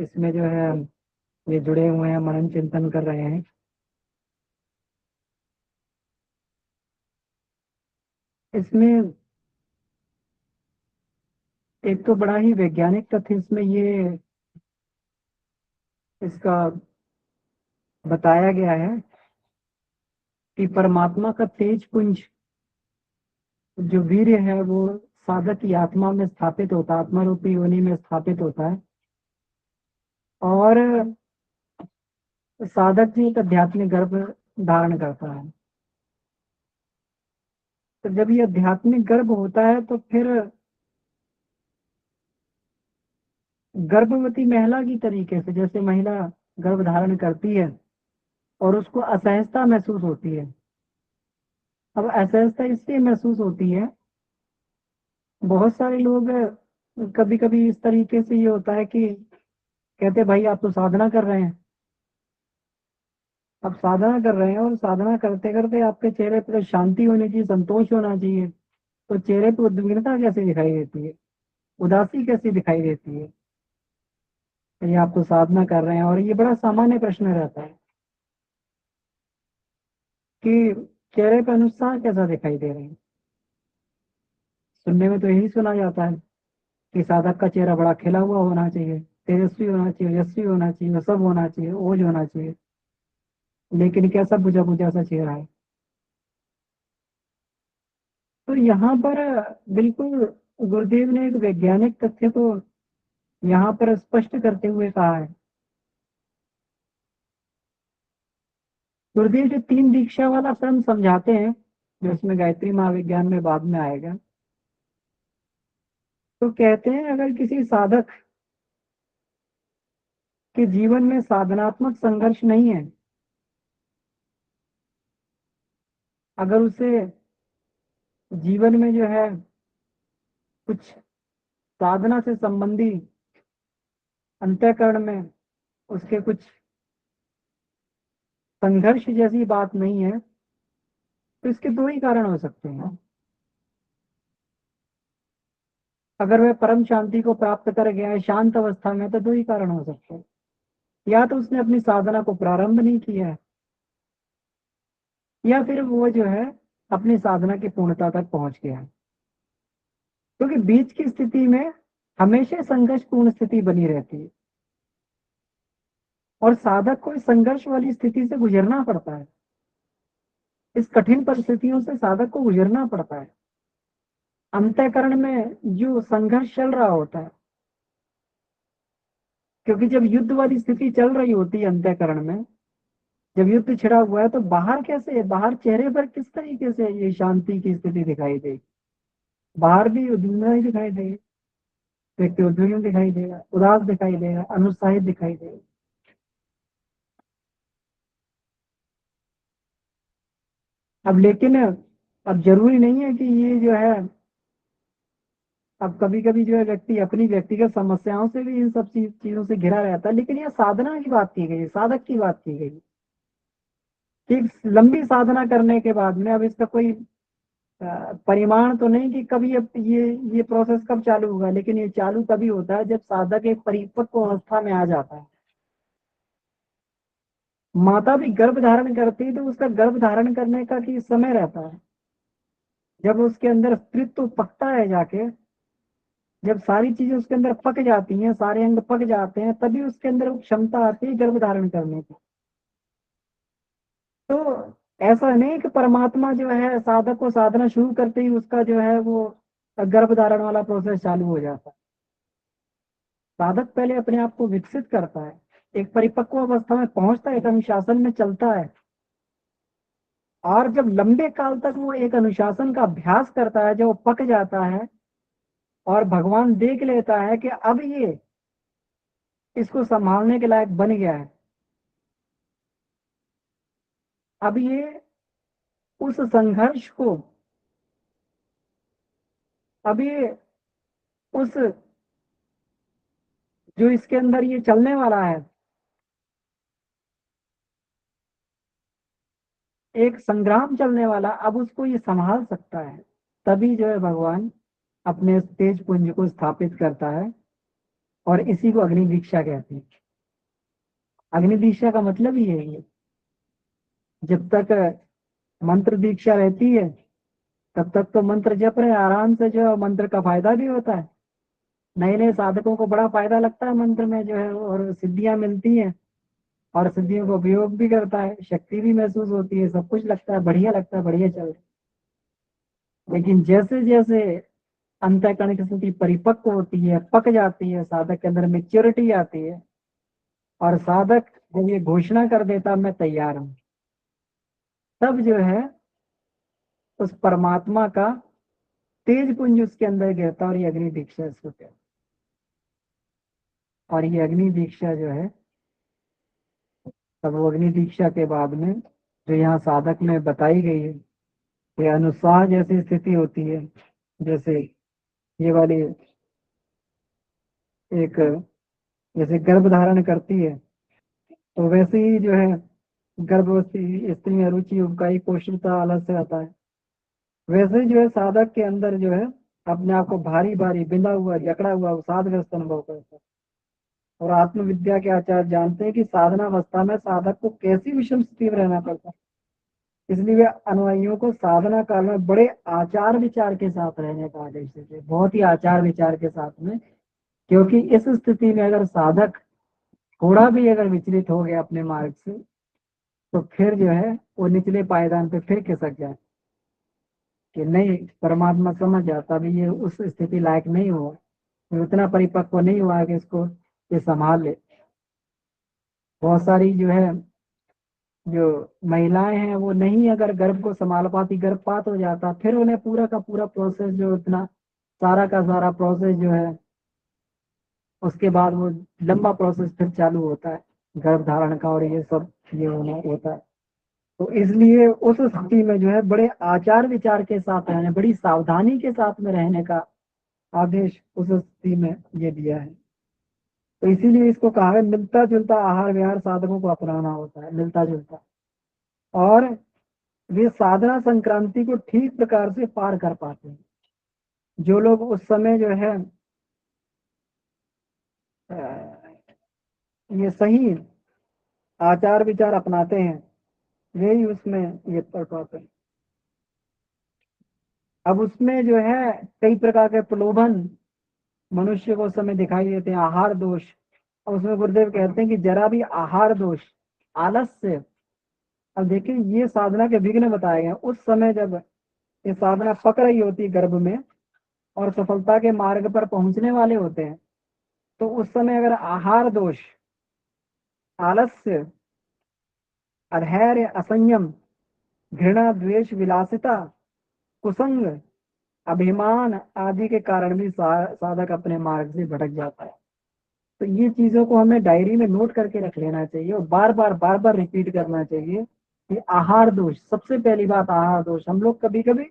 इसमें जो है ये जुड़े हुए हैं, मनन चिंतन कर रहे हैं। इसमें एक तो बड़ा ही वैज्ञानिक तथ्य इसमें ये इसका बताया गया है कि परमात्मा का तेज पुंज जो वीर्य है वो साधक की आत्मा में स्थापित होता है, आत्मा रूपी योनि में स्थापित होता है, और साधक जी एक आध्यात्मिक गर्भ धारण करता है। तो जब ये आध्यात्मिक गर्भ होता है तो फिर गर्भवती महिला की तरीके से, जैसे महिला गर्भ धारण करती है और उसको असहजता महसूस होती है। अब असहजता इसलिए महसूस होती है, बहुत सारे लोग कभी कभी इस तरीके से ये होता है कि कहते भाई आप तो साधना कर रहे हैं, अब साधना कर रहे हैं और साधना करते करते आपके चेहरे पर शांति होनी चाहिए, संतोष होना चाहिए, तो चेहरे पर उद्विग्नता कैसे दिखाई देती है, उदासी कैसी दिखाई देती है? ये आप तो साधना कर रहे हैं। और ये बड़ा सामान्य प्रश्न रहता है कि चेहरे पर अनुत्साह कैसा दिखाई दे रहे हैं। सुनने में तो यही सुना जाता है कि साधक का चेहरा बड़ा खिला हुआ होना चाहिए, तेजस्वी होना चाहिए, यशस्वी होना चाहिए, सब होना चाहिए, ओज होना चाहिए, लेकिन कैसा बुझा बुझा सा चेहरा है। तो यहाँ पर बिल्कुल गुरुदेव ने एक वैज्ञानिक तथ्य को यहाँ पर स्पष्ट करते हुए कहा है। गुरुदेव जो 3 दीक्षा वाला क्रम समझाते हैं, जो इसमें गायत्री महाविज्ञान में बाद में आएगा, तो कहते हैं अगर किसी साधक के जीवन में साधनात्मक संघर्ष नहीं है, अगर उसे जीवन में जो है कुछ साधना से संबंधी अंतःकरण में उसके कुछ संघर्ष जैसी बात नहीं है, तो इसके दो ही कारण हो सकते हैं। अगर वह परम शांति को प्राप्त कर गया है शांत अवस्था में, तो दो ही कारण हो सकते हैं। या तो उसने अपनी साधना को प्रारंभ नहीं किया है, या फिर वो जो है अपनी साधना की पूर्णता तक पहुंच गया है। क्योंकि बीच की स्थिति में हमेशा संघर्षपूर्ण स्थिति बनी रहती है, और साधक को इस संघर्ष वाली स्थिति से गुजरना पड़ता है। इस कठिन परिस्थितियों से साधक को गुजरना पड़ता है। अंतःकरण में जो संघर्ष चल रहा होता है, क्योंकि जब युद्ध वाली स्थिति चल रही होती है अंतःकरण में, जब युद्ध छिड़ा हुआ है, तो बाहर कैसे, बाहर चेहरे पर किस तरीके से ये शांति की स्थिति दिखाई देगी? बाहर भी उद्विग्नता ही दिखाई देगी, व्यक्ति उद्विग्न दिखाई देगा, उदास दिखाई देगा, अनुत्साहित दिखाई देगा। अब लेकिन अब जरूरी नहीं है कि ये जो है, अब कभी कभी जो है व्यक्ति अपनी व्यक्तिगत समस्याओं से भी इन सब चीजों से घिरा रहता है, लेकिन यह साधना की बात की गई, साधक की बात की गई कि लंबी साधना करने के बाद में अब इसका कोई परिमाण तो नहीं कि कभी अब ये प्रोसेस कब चालू होगा, लेकिन ये चालू तभी होता है जब साधक एक परिपक्व अवस्था में आ जाता है। माता भी गर्भ धारण करती है, तो उसका गर्भ धारण करने का की समय रहता है। जब उसके अंदर स्त्रीत्व पकता है जाके, जब सारी चीजें उसके अंदर पक जाती हैं, सारे अंग पक जाते हैं, तभी उसके अंदर वो क्षमता आती है गर्भ धारण करने की। तो ऐसा नहीं कि परमात्मा जो है साधक को साधना शुरू करते ही उसका जो है वो गर्भ धारण वाला प्रोसेस चालू हो जाता है। साधक पहले अपने आप को विकसित करता है, एक परिपक्व अवस्था में पहुंचता है, एक अनुशासन में चलता है, और जब लंबे काल तक वो एक अनुशासन का अभ्यास करता है, जब वो पक जाता है और भगवान देख लेता है कि अब ये इसको संभालने के लायक बन गया है, अब ये उस संघर्ष को, अब ये उस जो इसके अंदर ये चलने वाला है, एक संग्राम चलने वाला, अब उसको ये संभाल सकता है। तभी जो है भगवान अपने तेज पुंज को स्थापित करता है, और इसी को अग्नि दीक्षा कहते हैं। अग्नि दीक्षा का मतलब ही यही है, जब तक मंत्र दीक्षा रहती है तब तक तो मंत्र जप रहे आराम से, जो है मंत्र का फायदा भी होता है। नए नए साधकों को बड़ा फायदा लगता है मंत्र में जो है, और सिद्धियां मिलती हैं, और सिद्धियों को उपयोग भी करता है, शक्ति भी महसूस होती है, सब कुछ लगता है बढ़िया, लगता है बढ़िया चल रहा है। लेकिन जैसे जैसे अंतःकरण की स्थिति परिपक्व होती है, पक जाती है, साधक के अंदर मेच्योरिटी आती है, और साधक जब ये घोषणा कर देता मैं तैयार हूं, तब जो है उस परमात्मा का तेज पुंज उसके अंदर गिरता, और ये अग्नि दीक्षा इसको कहते हैं। और ये अग्नि दीक्षा जो है, तब वो अग्नि दीक्षा के बाद में जो यहाँ साधक में बताई गई है, ये अनुत्साह जैसी स्थिति होती है, जैसे ये वाली एक, जैसे गर्भ धारण करती है, तो वैसे ही जो है गर्भवती स्त्री में रुचि, उबकाई, पोषणता अलग से आता है। वैसे ही जो है साधक के अंदर जो है अपने आप को भारी भारी, बिंदा हुआ, जकड़ा हुआ अवसादग्रस्त अनुभव करता है। और आत्मविद्या के आचार्य जानते हैं कि साधना अवस्था में साधक को कैसी विषम स्थिति में रहना पड़ता है, इसलिए वे अनुयायियों को साधना काल में बड़े आचार विचार के साथ रहने का आदेश देते हैं, बहुत ही आचार विचार के साथ में। क्योंकि इस स्थिति में अगर साधक थोड़ा भी अगर विचलित हो गया अपने मार्ग से, तो फिर जो है वो निचले पायदान पे फिर खिसक जाए कि नहीं, परमात्मा समझ जाता भी ये उस स्थिति लायक नहीं हुआ, ये उतना परिपक्व नहीं हुआ कि इसको ये संभाल ले। बहुत सारी जो है जो महिलाएं हैं वो नहीं अगर गर्भ को संभाल पाती, गर्भपात हो जाता, फिर उन्हें पूरा का पूरा प्रोसेस जो इतना सारा का सारा प्रोसेस जो है, उसके बाद वो लंबा प्रोसेस फिर चालू होता है गर्भ धारण का, और ये सब ये होना होता है। तो इसलिए उस स्थिति में जो है बड़े आचार विचार के साथ रहने, बड़ी सावधानी के साथ में रहने का आदेश उस स्थिति में ये दिया है। तो इसीलिए इसको कहा है मिलता जुलता आहार विहार साधकों को अपनाना होता है, मिलता जुलता। और वे साधना संक्रांति को ठीक प्रकार से पार कर पाते हैं। जो लोग उस समय जो है ये सही आचार विचार अपनाते हैं, वे ही उसमें ये कर पाते हैं। अब उसमें जो है कई प्रकार के प्रलोभन मनुष्य को उस समय दिखाई देते हैं, आहार दोष। और उसमें गुरुदेव कहते हैं कि जरा भी आहार दोष, आलस्य। अब देखिए ये साधना के विघ्न बताए गए उस समय जब ये साधना पक रही होती है गर्भ में और सफलता के मार्ग पर पहुंचने वाले होते हैं, तो उस समय अगर आहार दोष, आलस्य, अधैर्य, असंयम, घृणा, द्वेष, विलासिता, कुसंग, अभिमान आदि के कारण भी साधक अपने मार्ग से भटक जाता है। तो ये चीजों को हमें डायरी में नोट करके रख लेना चाहिए और बार बार रिपीट करना चाहिए कि आहार दोष, सबसे पहली बात आहार दोष। हम लोग कभी कभी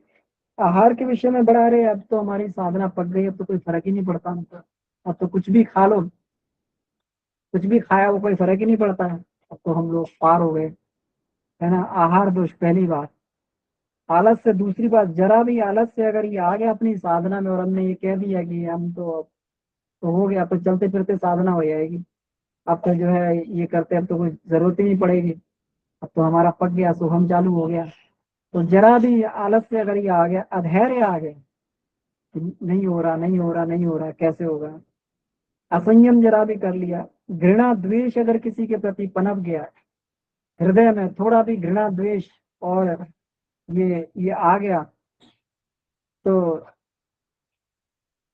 आहार के विषय में बढ़ा रहे, अब तो हमारी साधना पक गई, अब तो कोई फर्क ही नहीं पड़ता हमको, अब तो कुछ भी खा लो, कुछ भी खाया वो कोई फर्क ही नहीं पड़ता है, अब तो हम लोग पार हो गए, है ना। आहार दोष पहली बात। आलस से दूसरी बात, जरा भी आलस से अगर ये आ गया अपनी साधना में और हमने ये कह दिया कि हम तो हो गया, तो चलते फिरते साधना हो जाएगी, अब तो जो है ये करते अब तो कोई जरूरत ही नहीं पड़ेगी, अब तो हमारा पक गया, शुभम चालू हो गया। तो जरा भी आलस से अगर ये आ गया, अधैर्य आ गया, नहीं हो रहा नहीं हो रहा नहीं हो रहा, कैसे होगा, असंयम जरा भी कर लिया, घृणा द्वेष अगर किसी के प्रति पनप गया, हृदय में थोड़ा भी घृणा द्वेष और ये आ गया, तो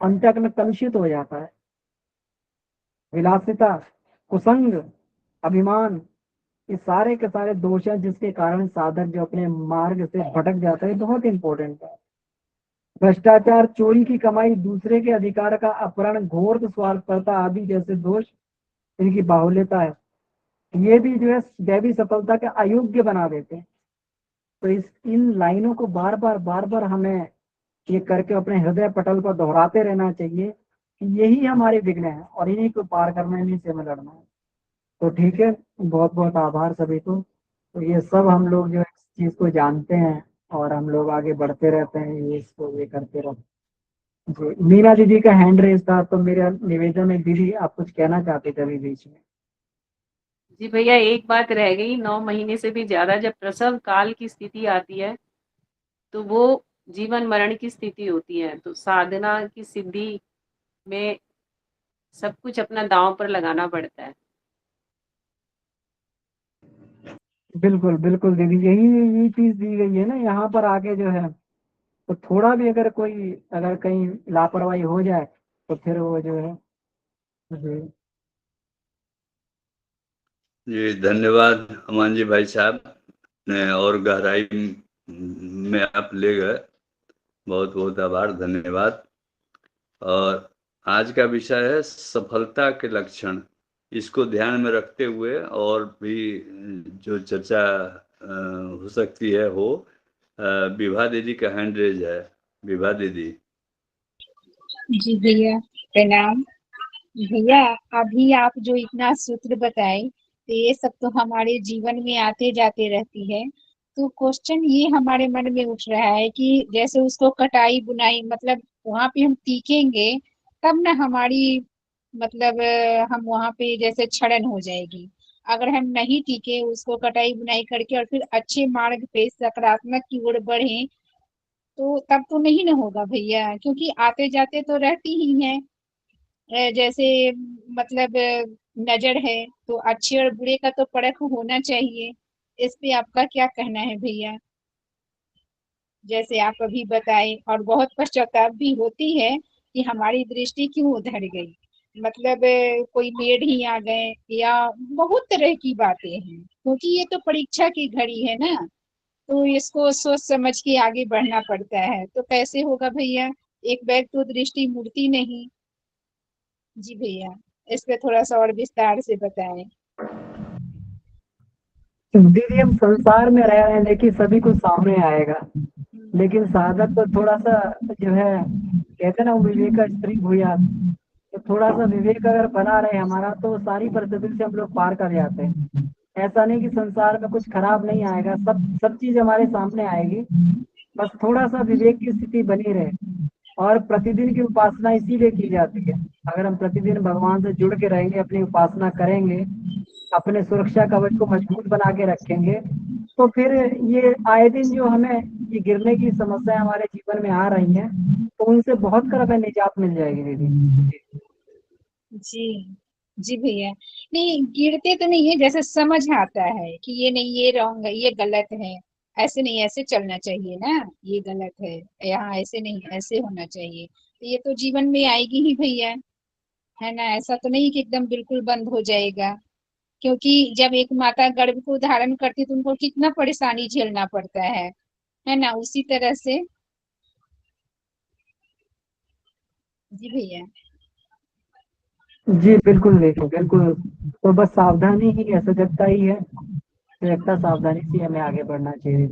अंतःकरण कलुषित हो जाता है। विलासिता, कुसंग, अभिमान, ये सारे के सारे दोष हैं जिसके कारण साधक जो अपने मार्ग से भटक जाता है। बहुत इंपॉर्टेंट है। भ्रष्टाचार, चोरी की कमाई, दूसरे के अधिकार का अपहरण, घोर स्वार्थपरता आदि जैसे दोष इनकी बाहुल्यता है, ये भी जो है दैवी सफलता के अयोग्य बना देते हैं। तो इन लाइनों को बार बार हमें ये करके अपने हृदय पटल पर दोहराते रहना चाहिए कि यही हमारे विघ्न है और इन्हीं को पार करना, इन्हीं से हमें लड़ना है। तो ठीक है, बहुत बहुत आभार सभी को। तो ये सब हम लोग जो इस चीज को जानते हैं और हम लोग आगे बढ़ते रहते हैं, ये इसको ये करते रहते हैं। जी, मीना दीदी का हैंड रेस था, तो मेरा निवेदन है, दीदी आप कुछ कहना चाहते थे अभी बीच में। जी भैया, एक बात रह गई, 9 महीने से भी ज्यादा जब प्रसव काल की स्थिति आती है तो वो जीवन मरण की स्थिति होती है। तो साधना की सिद्धि में सब कुछ अपना दांव पर लगाना पड़ता है। बिल्कुल बिल्कुल दीदी, यही चीज दी गई है ना यहाँ पर आके जो है। तो थोड़ा भी अगर कोई अगर कहीं लापरवाही हो जाए तो फिर वो जो है। जी जी धन्यवाद अमान जी भाई साहब ने, और गहराई में आप ले गए, बहुत बहुत आभार, धन्यवाद। और आज का विषय है सफलता के लक्षण। इसको ध्यान में रखते हुए और भी जो चर्चा हो सकती है हो। विभा दीदी का हैंड रेज है। विभा दीदी। जी भैया प्रणाम। भैया अभी आप जो इतना सूत्र बताए, तो ये सब तो हमारे जीवन में आते जाते रहती है। तो क्वेश्चन ये हमारे मन में उठ रहा है कि जैसे उसको कटाई बुनाई, मतलब वहां पे हम टीकेंगे तब ना हमारी, मतलब हम वहां पे जैसे क्षरण हो जाएगी। अगर हम नहीं टीके, उसको कटाई बुनाई करके और फिर अच्छे मार्ग पे सकारात्मक की ओर बढ़े, तो तब तो नहीं ना होगा भैया, क्योंकि आते जाते तो रहती ही है। जैसे मतलब नजर है तो अच्छे और बुरे का तो परख होना चाहिए। इस पे आपका क्या कहना है भैया? जैसे आप अभी बताए, और बहुत पश्चाताप भी होती है कि हमारी दृष्टि क्यों उधर गई। मतलब कोई मेड ही आ गए या बहुत तरह की बातें हैं, क्योंकि ये तो परीक्षा की घड़ी है ना। तो इसको सोच समझ के आगे बढ़ना पड़ता है। तो कैसे होगा भैया? एक बैग तो दृष्टि मूर्ति नहीं। जी भैया, इस पे थोड़ा सा और विस्तार से बताएं। दीदी हम संसार में रह रहे हैं, देखिए सभी को सामने आएगा, लेकिन साधक को थोड़ा सा जो है कहते हैं ना विवेक स्त्री भूयात, तो थोड़ा सा विवेक अगर बना रहे हमारा तो सारी परिस्थिति से हम लोग पार कर जाते हैं। ऐसा नहीं कि संसार में कुछ खराब नहीं आएगा, सब सब चीज हमारे सामने आएगी, बस थोड़ा सा विवेक की स्थिति बनी रहे। और प्रतिदिन की उपासना इसीलिए की जाती है, अगर हम प्रतिदिन भगवान से जुड़ के रहेंगे, अपनी उपासना करेंगे, अपने सुरक्षा कवच को मजबूत बना के रखेंगे, तो फिर ये आए दिन जो हमें ये गिरने की समस्या हमारे जीवन में आ रही हैं, तो उनसे बहुत कर हमें निजात मिल जाएगी दीदी। जी जी भैया, नहीं गिरते तो नहीं है, जैसे समझ आता है कि ये नहीं, ये रॉन्ग है, ये गलत है, ऐसे नहीं, ऐसे चलना चाहिए ना, ये गलत है, यहाँ ऐसे नहीं, ऐसे होना चाहिए, तो ये तो जीवन में आएगी ही भैया, है ना। ऐसा तो नहीं कि एकदम बिल्कुल बंद हो जाएगा, क्योंकि जब एक माता गर्भ को धारण करती है तो उनको कितना परेशानी झेलना पड़ता है ना। उसी तरह से जी भैया। जी बिल्कुल देखो बिल्कुल, तो बस सावधानी ही है, सजगता ही है, सजगता सावधानी से हमें आगे बढ़ना चाहिए।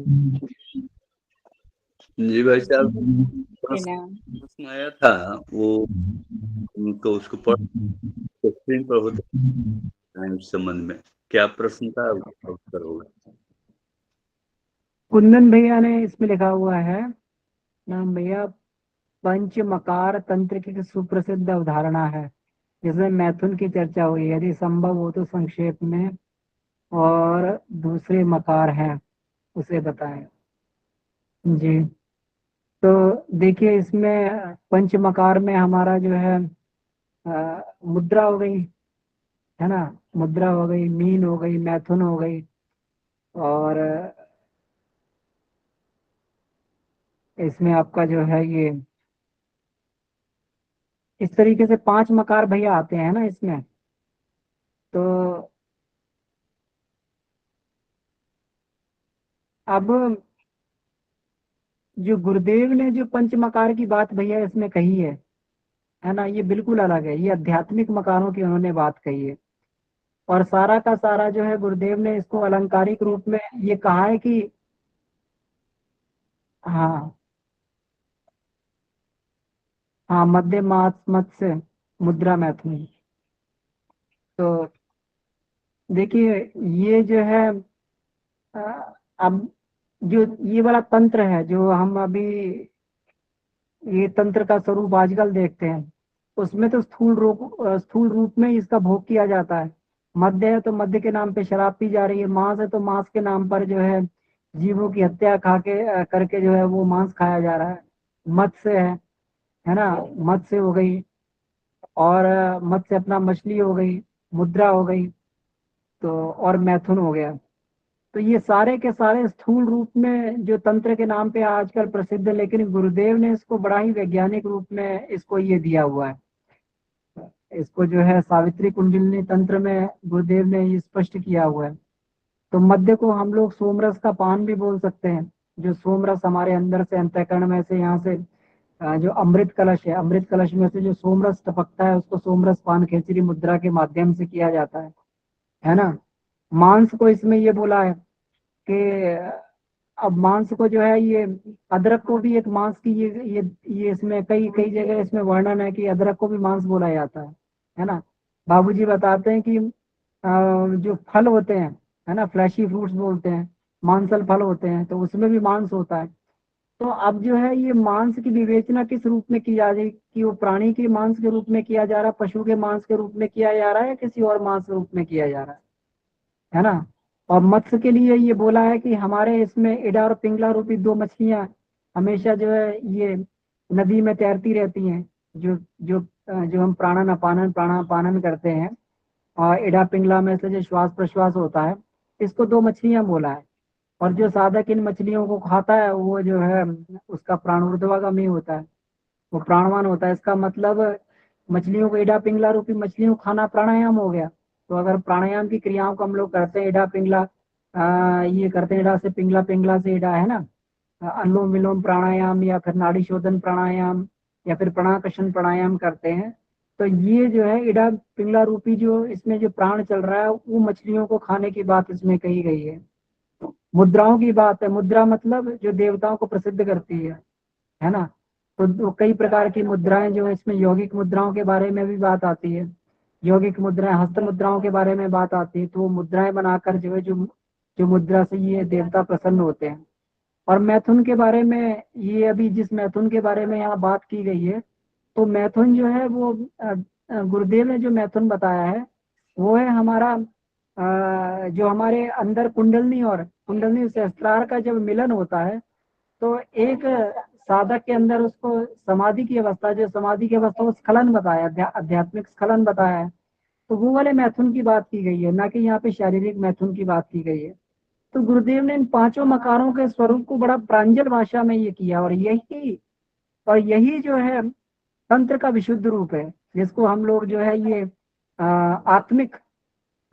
जी भाई साहब, प्रणाम। प्रश्न आया था वो उनको उसको पढ़ स्क्रीन पर होता है इस संबंध में क्या प्रश्न था, उसका उत्तर होगा। कुंदन भैया ने इसमें लिखा हुआ है, नाम भैया, पंच मकार तंत्र की सुप्रसिद्ध अवधारणा है जिसमें मैथुन की चर्चा हुई, यदि संभव हो तो संक्षेप में, और दूसरे मकार हैं उसे बताएं। जी, तो देखिए इसमें पंच मकार में हमारा जो है मुद्रा हो गई, है ना, मुद्रा हो गई, मीन हो गई, मैथुन हो गई, और इसमें आपका जो है ये इस तरीके से 5 मकार भैया आते हैं ना इसमें। तो अब जो गुरुदेव ने जो पंच मकार की बात भैया इसमें कही है ना, ये बिल्कुल अलग है, ये आध्यात्मिक मकारों की उन्होंने बात कही है। और सारा का सारा जो है गुरुदेव ने इसको अलंकारिक रूप में ये कहा है कि हाँ, हाँ, मध्य मास मत्स्य मुद्रा मैथुन। तो देखिए ये जो है अ, अब जो ये वाला तंत्र है जो हम अभी ये तंत्र का स्वरूप आजकल देखते हैं, उसमें तो स्थूल रूप में इसका भोग किया जाता है। मद्य है तो मद्य के नाम पे शराब पी जा रही है, मांस है तो मांस के नाम पर जो है जीवों की हत्या खा के करके जो है वो मांस खाया जा रहा है। मत्स्य है ना, मत्स्य हो गई, और मत्स्य अपना मछली हो गई, मुद्रा हो गई, तो और मैथुन हो गया। तो ये सारे के सारे स्थूल रूप में जो तंत्र के नाम पे आजकल प्रसिद्ध है, लेकिन गुरुदेव ने इसको बड़ा ही वैज्ञानिक रूप में इसको ये दिया हुआ है। इसको जो है सावित्री कुंडलिनी तंत्र में गुरुदेव ने ये स्पष्ट किया हुआ है। तो मध्य को हम लोग सोमरस का पान भी बोल सकते हैं, जो सोमरस हमारे अंदर से अंतःकरण में से यहाँ से जो अमृत कलश है, अमृत कलश में से जो सोमरस टपकता है उसको सोमरस पान खेचरी मुद्रा के माध्यम से किया जाता है ना। मांस को इसमें ये बोला है कि अब मांस को जो है ये अदरक को भी एक मांस की ये इसमें कई कई जगह इसमें वर्णन है कि अदरक को भी मांस बोला जाता है ना। बाबूजी बताते हैं कि जो फल होते हैं, है ना, फ्लैशी फ्रूट्स बोलते हैं, मांसल फल होते हैं, तो उसमें भी मांस होता है। तो अब जो है ये मांस की विवेचना किस रूप में की जा रही, कि वो प्राणी के मांस के रूप में किया जा रहा है, पशु के मांस के रूप में किया जा रहा है, या किसी और मांस के रूप में किया जा रहा है ना। और मत्स्य के लिए ये बोला है कि हमारे इसमें इडा और पिंगला रूपी 2 मछलियां हमेशा जो है ये नदी में तैरती रहती हैं, जो जो जो हम प्राणापानन करते हैं, और इडा पिंगला में से जो श्वास प्रश्वास होता है, इसको 2 मछलियां बोला है। और जो साधक इन मछलियों को खाता है वो जो है उसका प्राण ऊर्ध्वगामी होता है, वो प्राणवान होता है। इसका मतलब मछलियों को इडा पिंगला रूपी मछलियों को खाना प्राणायाम हो गया। तो अगर प्राणायाम की क्रियाओं को हम लोग करते हैं, इडा पिंगला ये करते हैं, इडा से पिंगला, पिंगला से इडा, है ना, अनुलोम विलोम प्राणायाम या फिर नाड़ी शोधन प्राणायाम या फिर प्राणाकर्षण प्राणायाम करते हैं, तो ये जो है इडा पिंगला रूपी जो इसमें जो प्राण चल रहा है वो मछलियों को खाने की बात इसमें कही गई है। मुद्राओं की बात है। मुद्रा मतलब जो देवताओं को प्रसिद्ध करती है ना। तो कई प्रकार की मुद्राएं जो है, इसमें यौगिक मुद्राओं के बारे में भी बात आती है। यौगिक मुद्राएं, हस्त मुद्राओं के बारे में बात आती है। तो वो मुद्राएं बनाकर जो है, जो जो मुद्रा से ये देवता प्रसन्न होते हैं। और मैथुन के बारे में, ये अभी जिस मैथुन के बारे में यहाँ बात की गई है, तो मैथुन जो है वो गुरुदेव ने जो मैथुन बताया है वो है हमारा जो हमारे अंदर कुंडलनी और कुंडलनी सहस्त्रार का जब मिलन होता है, तो एक साधक के अंदर उसको समाधि की अवस्था, जो समाधि की अवस्था को स्खलन बताया, आध्यात्मिक स्खलन बताया है। तो वो वाले मैथुन की बात की गई है, ना कि यहाँ पे शारीरिक मैथुन की बात की गई है। तो गुरुदेव ने इन पांचों मकारों के स्वरूप को बड़ा प्रांजल भाषा में ये किया, और यही जो है तंत्र का विशुद्ध रूप है, जिसको हम लोग जो है ये आत्मिक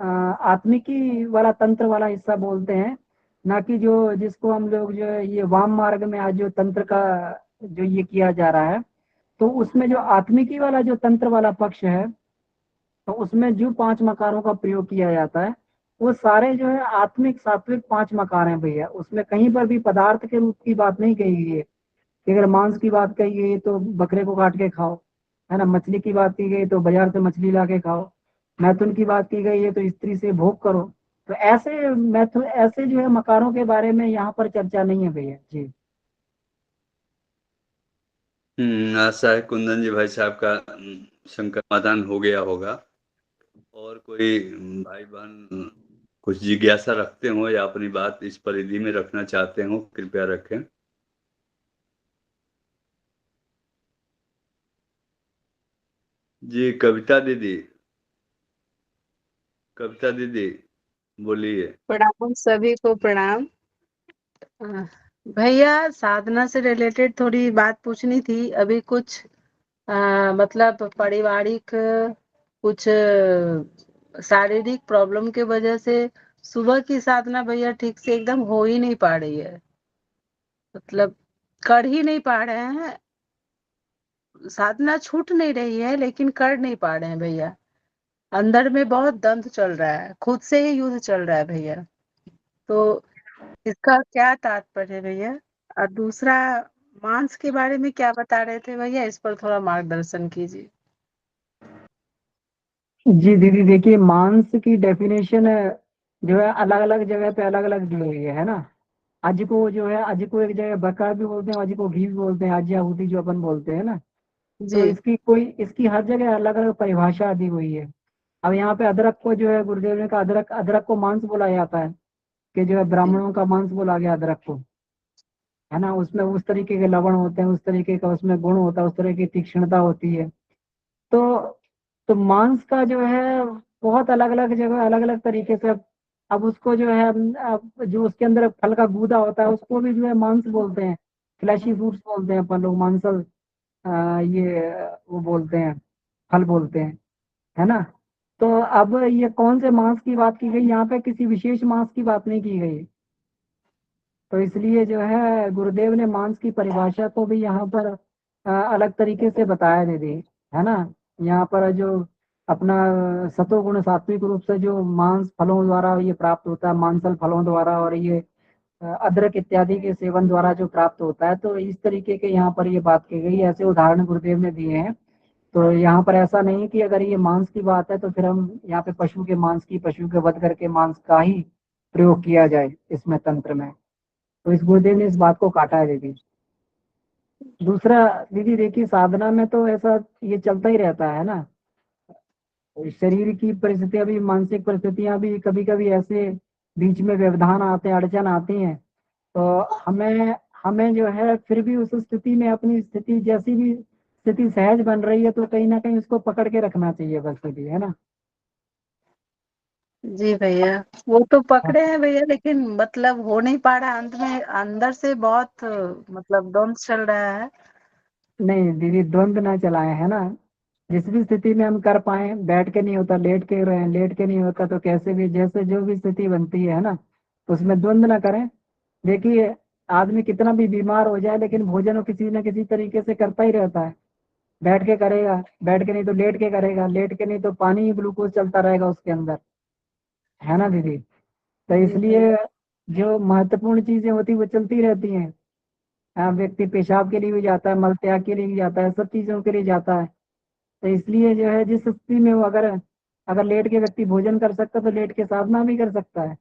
आत्मिकी वाला तंत्र वाला हिस्सा बोलते हैं। ना कि जो जिसको हम लोग जो है ये वाम मार्ग में आज जो तंत्र का जो ये किया जा रहा है, तो उसमें जो आत्मिकी वाला जो तंत्र वाला पक्ष है, तो उसमें जो 5 मकारों का प्रयोग किया जाता है, वो सारे जो है आत्मिक सात्विक 5 मकार हैं भैया। उसमें कहीं पर भी पदार्थ के रूप की बात नहीं कही गई है कि अगर मांस की बात कही गई तो बकरे को काट के खाओ, है ना। मछली की बात की गई तो बाजार से मछली ला के खाओ। मैथुन की बात की गई है तो स्त्री से भोग करो। तो ऐसे मैथुन, ऐसे जो है मकारों के बारे में यहाँ पर चर्चा नहीं है भैया जी। आशा है कुंदन जी भाई साहब का शंका समाधान हो गया होगा। और कोई भाई बहन कुछ जिज्ञासा रखते हो या अपनी बात इस परिधि में रखना चाहते हो, कृपया रखें। जी कविता दीदी, कविता दीदी बोलिए। प्रणाम, सभी को प्रणाम। अ, भैया साधना से रिलेटेड थोड़ी बात पूछनी थी। अभी कुछ मतलब पारिवारिक कुछ शारीरिक प्रॉब्लम के वजह से सुबह की साधना भैया ठीक से एकदम हो ही नहीं पा रही है। मतलब कर ही नहीं पा रहे हैं। साधना छूट नहीं रही है लेकिन कर नहीं पा रहे हैं भैया। अंदर में बहुत दंत चल रहा है, खुद से ही युद्ध चल रहा है भैया। तो इसका क्या तात्पर्य है भैया? और दूसरा, मांस के बारे में क्या बता रहे थे भैया, इस पर थोड़ा मार्गदर्शन कीजिए। जी दीदी देखिए, मांस की डेफिनेशन जो है अलग अलग जगह पे अलग अलग दी हुई है ना। अज को जो है, अज को एक जगह बकरा भी बोलते हैं, अज को घी भी बोलते हैं, अज आहुति जो अपन बोलते हैं ना। तो जी इसकी हर जगह अलग अलग परिभाषा दी हुई है। अब यहाँ पे अदरक को जो है गुरुदेव ने कहा, अदरक अदरक को मांस बोला जाता है, कि जो है जी ब्राह्मणों का मांस बोला गया अदरक को, है ना। उसमें उस तरीके के लवण होते हैं, उस तरीके का उसमें गुण होता है, उस तरह की तीक्ष्णता होती है। तो तो मांस का जो है बहुत अलग अलग जगह अलग अलग तरीके से, अब उसको जो है अब जो उसके अंदर फल का गूदा होता है उसको भी जो है मांस बोलते हैं। फ्लैशी फ्रूट्स बोलते हैं अपन लोग, मांसल ये वो बोलते हैं, फल बोलते हैं, है ना। तो अब ये कौन से मांस की बात की गई, यहाँ पे किसी विशेष मांस की बात नहीं की गई। तो इसलिए जो है गुरुदेव ने मांस की परिभाषा को भी यहाँ पर अलग तरीके से बताया दीदी, है ना। यहाँ पर जो अपना सतोगुण सात्विक रूप से जो मांस फलों द्वारा ये प्राप्त होता है, मांसल फलों द्वारा, और ये अदरक इत्यादि के सेवन द्वारा जो प्राप्त होता है, तो इस तरीके के यहाँ पर ये बात की गई, ऐसे उदाहरण गुरुदेव ने दिए हैं। तो यहाँ पर ऐसा नहीं कि अगर ये मांस की बात है तो फिर हम यहाँ पे पशु के मांस की, पशु के वध करके मांस का ही प्रयोग किया जाए इसमें तंत्र में। तो इस गुरुदेव ने इस बात को काटा है दीदी। दूसरा दीदी देखिए, साधना में तो ऐसा ये चलता ही रहता है ना। शरीर की परिस्थितियां भी, मानसिक परिस्थितियां भी कभी कभी ऐसे बीच में व्यवधान आते हैं, अड़चन आती हैं। तो हमें हमें जो है फिर भी उस स्थिति में, अपनी स्थिति जैसी भी स्थिति सहज बन रही है, तो कहीं ना कहीं उसको पकड़ के रखना चाहिए बस दीदी, है ना। जी भैया, वो तो पकड़े हैं भैया, लेकिन मतलब हो नहीं पा रहा। अंत में अंदर से बहुत मतलब द्वंद चल रहा है। नहीं दीदी, द्वंद ना चलाए, है ना। जिस भी स्थिति में हम कर पाए, बैठ के नहीं होता लेट के रहे, लेट के नहीं होता तो कैसे भी, जैसे जो भी स्थिति बनती है ना, उसमें द्वंद ना करें। देखिए, आदमी कितना भी बीमार हो जाए लेकिन भोजन वो किसी न किसी तरीके से करता ही रहता है। बैठ के करेगा, बैठ के नहीं तो लेट के करेगा, लेट के नहीं तो पानी ग्लूकोज चलता रहेगा उसके अंदर, है ना दीदी। तो जी इसलिए भैया। जो महत्वपूर्ण चीजें होती वो चलती रहती हैं। व्यक्ति पेशाब के लिए भी जाता है, मल त्याग के लिए भी जाता है, सब चीजों के लिए जाता है। तो इसलिए जो है जिस स्थिति में वो अगर अगर लेट के व्यक्ति भोजन कर सकता है तो लेट के साधना भी कर सकता है।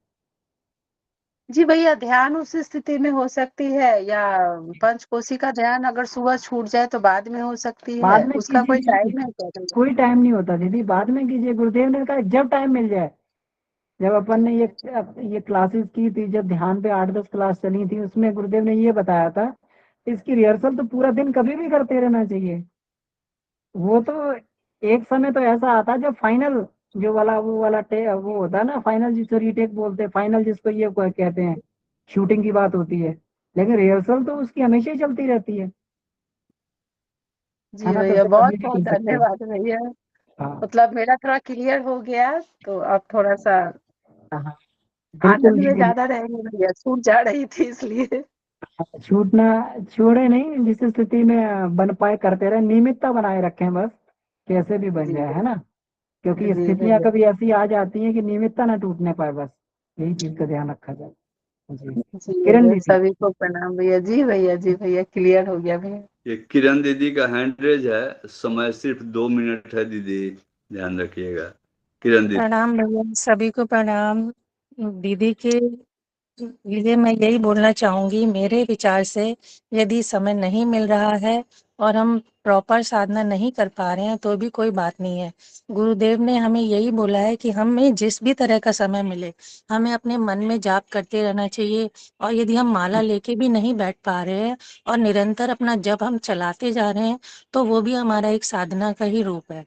जी भैया, ध्यान उस स्थिति में हो सकती है या पंचकोशी का ध्यान अगर सुबह छूट जाए तो बाद में हो सकती है? बाद में उसका कोई कीजिए टाइम दीदी, है क्या भैया? कोई टाइम नहीं होता दीदी, बाद में कीजिए। गुरुदेव ने कहा जब टाइम मिल जाए। जब अपन ने ये क्लासेस की थी, जब ध्यान पे 8-10 क्लास चली थी, उसमें गुरुदेव ने ये बताया था, इसकी रिहर्सल तो पूरा दिन कभी भी करते रहना चाहिए। वो तो एक समय तो ऐसा आता है जब फाइनल जो वाला वो वाला वो होता है ना, फाइनल जिसको रीटेक बोलते हैं, फाइनल जिसको ये कहते हैं, शूटिंग की बात होती है। लेकिन रिहर्सल तो उसकी हमेशा ही चलती रहती है जी ना, तो भैया, उसे बहुत कभी भी बहुत कर सकते हैं। धन्यवाद भैया। हाँ मतलब मेरा थोड़ा क्लियर हो गया, तो अब थोड़ा सा हाँ, बिल्कुल आनंद में दीदी। ज्यादा रहेंगे भैया, छूट जा रही थी इसलिए। छूटना छोड़े नहीं, जिस स्थिति में बन पाए करते रहे, नियमितता बनाए रखें बस, कैसे भी बन जी जाए, है ना। क्योंकि जी स्थितियां भैया। कभी ऐसी आ जाती हैं कि नियमितता ना टूटने पाए, बस यही चीज का ध्यान रखा जाए। जी जी किरण भैया, दीदी। सभी को प्रणाम भैया। जी भैया, जी भैया, क्लियर हो गया भैया। ये किरण दीदी का हैंड रेज है, समय सिर्फ 2 मिनट है दीदी, ध्यान रखिएगा। किरण दीदी। प्रणाम भैया, सभी को प्रणाम। दीदी के लिए मैं यही बोलना चाहूंगी, मेरे विचार से यदि समय नहीं मिल रहा है और हम प्रॉपर साधना नहीं कर पा रहे हैं तो भी कोई बात नहीं है। गुरुदेव ने हमें यही बोला है कि हमें जिस भी तरह का समय मिले हमें अपने मन में जाप करते रहना चाहिए। और यदि हम माला लेके भी नहीं बैठ पा रहे हैं और निरंतर अपना जप हम चलाते जा रहे हैं तो वो भी हमारा एक साधना का ही रूप है।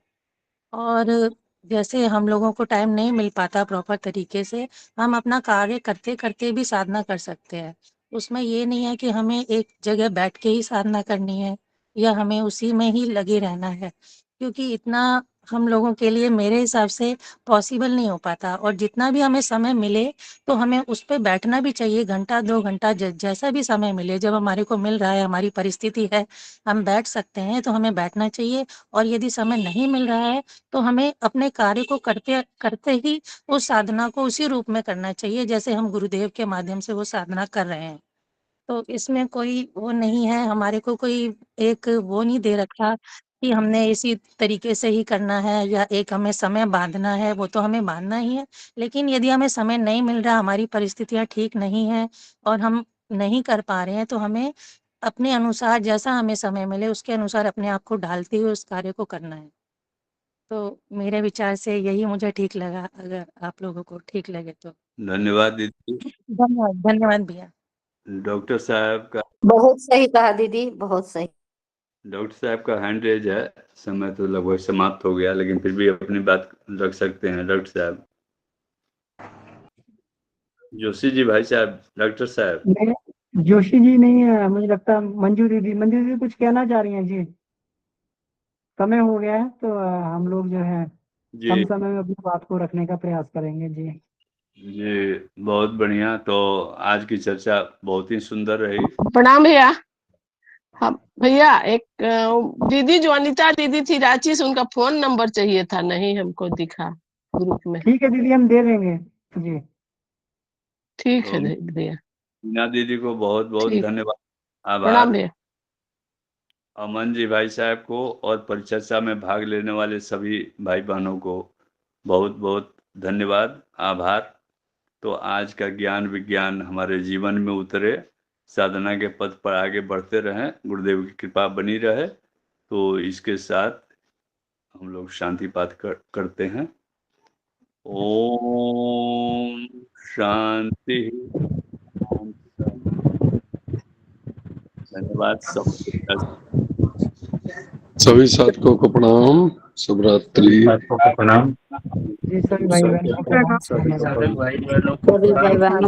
और जैसे हम लोगों को टाइम नहीं मिल पाता प्रॉपर तरीके से, हम अपना कार्य करते-करते भी साधना कर सकते हैं। उसमें ये नहीं है कि हमें एक जगह बैठ के ही साधना करनी है या हमें उसी में ही लगे रहना है, क्योंकि इतना हम लोगों के लिए मेरे हिसाब से पॉसिबल नहीं हो पाता। और जितना भी हमें समय मिले तो हमें उस पे बैठना भी चाहिए, घंटा 2 घंटा जैसा भी समय मिले, जब हमारे को मिल रहा है, हमारी परिस्थिति है, हम बैठ सकते हैं तो हमें बैठना चाहिए। और यदि समय नहीं मिल रहा है तो हमें अपने कार्य को करते करते ही उस साधना को उसी रूप में करना चाहिए जैसे हम गुरुदेव के माध्यम से वो साधना कर रहे हैं। तो इसमें कोई वो नहीं है, हमारे को कोई एक वो नहीं दे रखा कि हमने इसी तरीके से ही करना है या एक हमें समय बाँधना है, वो तो हमें बाँधना ही है। लेकिन यदि हमें समय नहीं मिल रहा, हमारी परिस्थितियाँ ठीक नहीं हैं और हम नहीं कर पा रहे हैं, तो हमें अपने अनुसार जैसा हमें समय मिले उसके अनुसार अपने आप को ढालते हुए उस कार्य को करना है। तो मेरे विचार से यही मुझे ठीक लगा, अगर आप लोगों को ठीक लगे तो। धन्यवाद दीदी। धन्यवाद, धन्यवाद भैया। डॉक्टर साहब का बहुत सही कहा दीदी, बहुत सही। डॉक्टर साहब का हैंड रेज है। समय तो लगभग समाप्त हो गया, लेकिन फिर भी अपनी बात रख सकते हैं डॉक्टर साहब। जोशी जी, भाई साहब, डॉक्टर साहब। नहीं, जोशी जी नहीं है, मुझे लगता है मंजू दीदी कुछ कहना चाह रही हैं जी। समय हो गया है तो हम लोग जो है जी कम समय में अपनी बात को रखने का प्रयास करेंगे जी। जी, बहुत बढ़िया। तो आज की चर्चा बहुत ही सुंदर रही। प्रणाम भैया। हाँ भैया, एक दीदी जो अनीता दीदी थी रांची से, उनका फोन नंबर चाहिए था, नहीं हमको दिखा ग्रुप में। ठीक है दीदी, हम दे देंगे जी। ठीक तो है भैया, मीना दीदी को बहुत बहुत ठीक। धन्यवाद, प्रणाम आभार। भैया। अमन जी भाई साहब को और परिचर्चा में भाग लेने वाले सभी भाई बहनों को बहुत बहुत धन्यवाद, आभार। तो आज का ज्ञान विज्ञान हमारे जीवन में उतरे, साधना के पथ पर आगे बढ़ते रहें, गुरुदेव की कृपा बनी रहे। तो इसके साथ हम लोग शांति पाठ करते हैं। ओम शांति। धन्यवाद सब। सभी साधकों को प्रणाम, शुभ रात्रि। प्रणाम। जी सभी भाई बहनों को धन्यवाद। सभी भाई बहनों को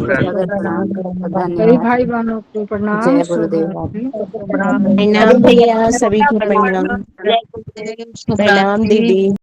सादर प्रणाम, सभी धन्यवाद। भाई बहनों को प्रणाम, जय शुभ गुरुदेव। रात्रि। प्रणाम भैया, सभी को प्रणाम। प्रणाम दीदी।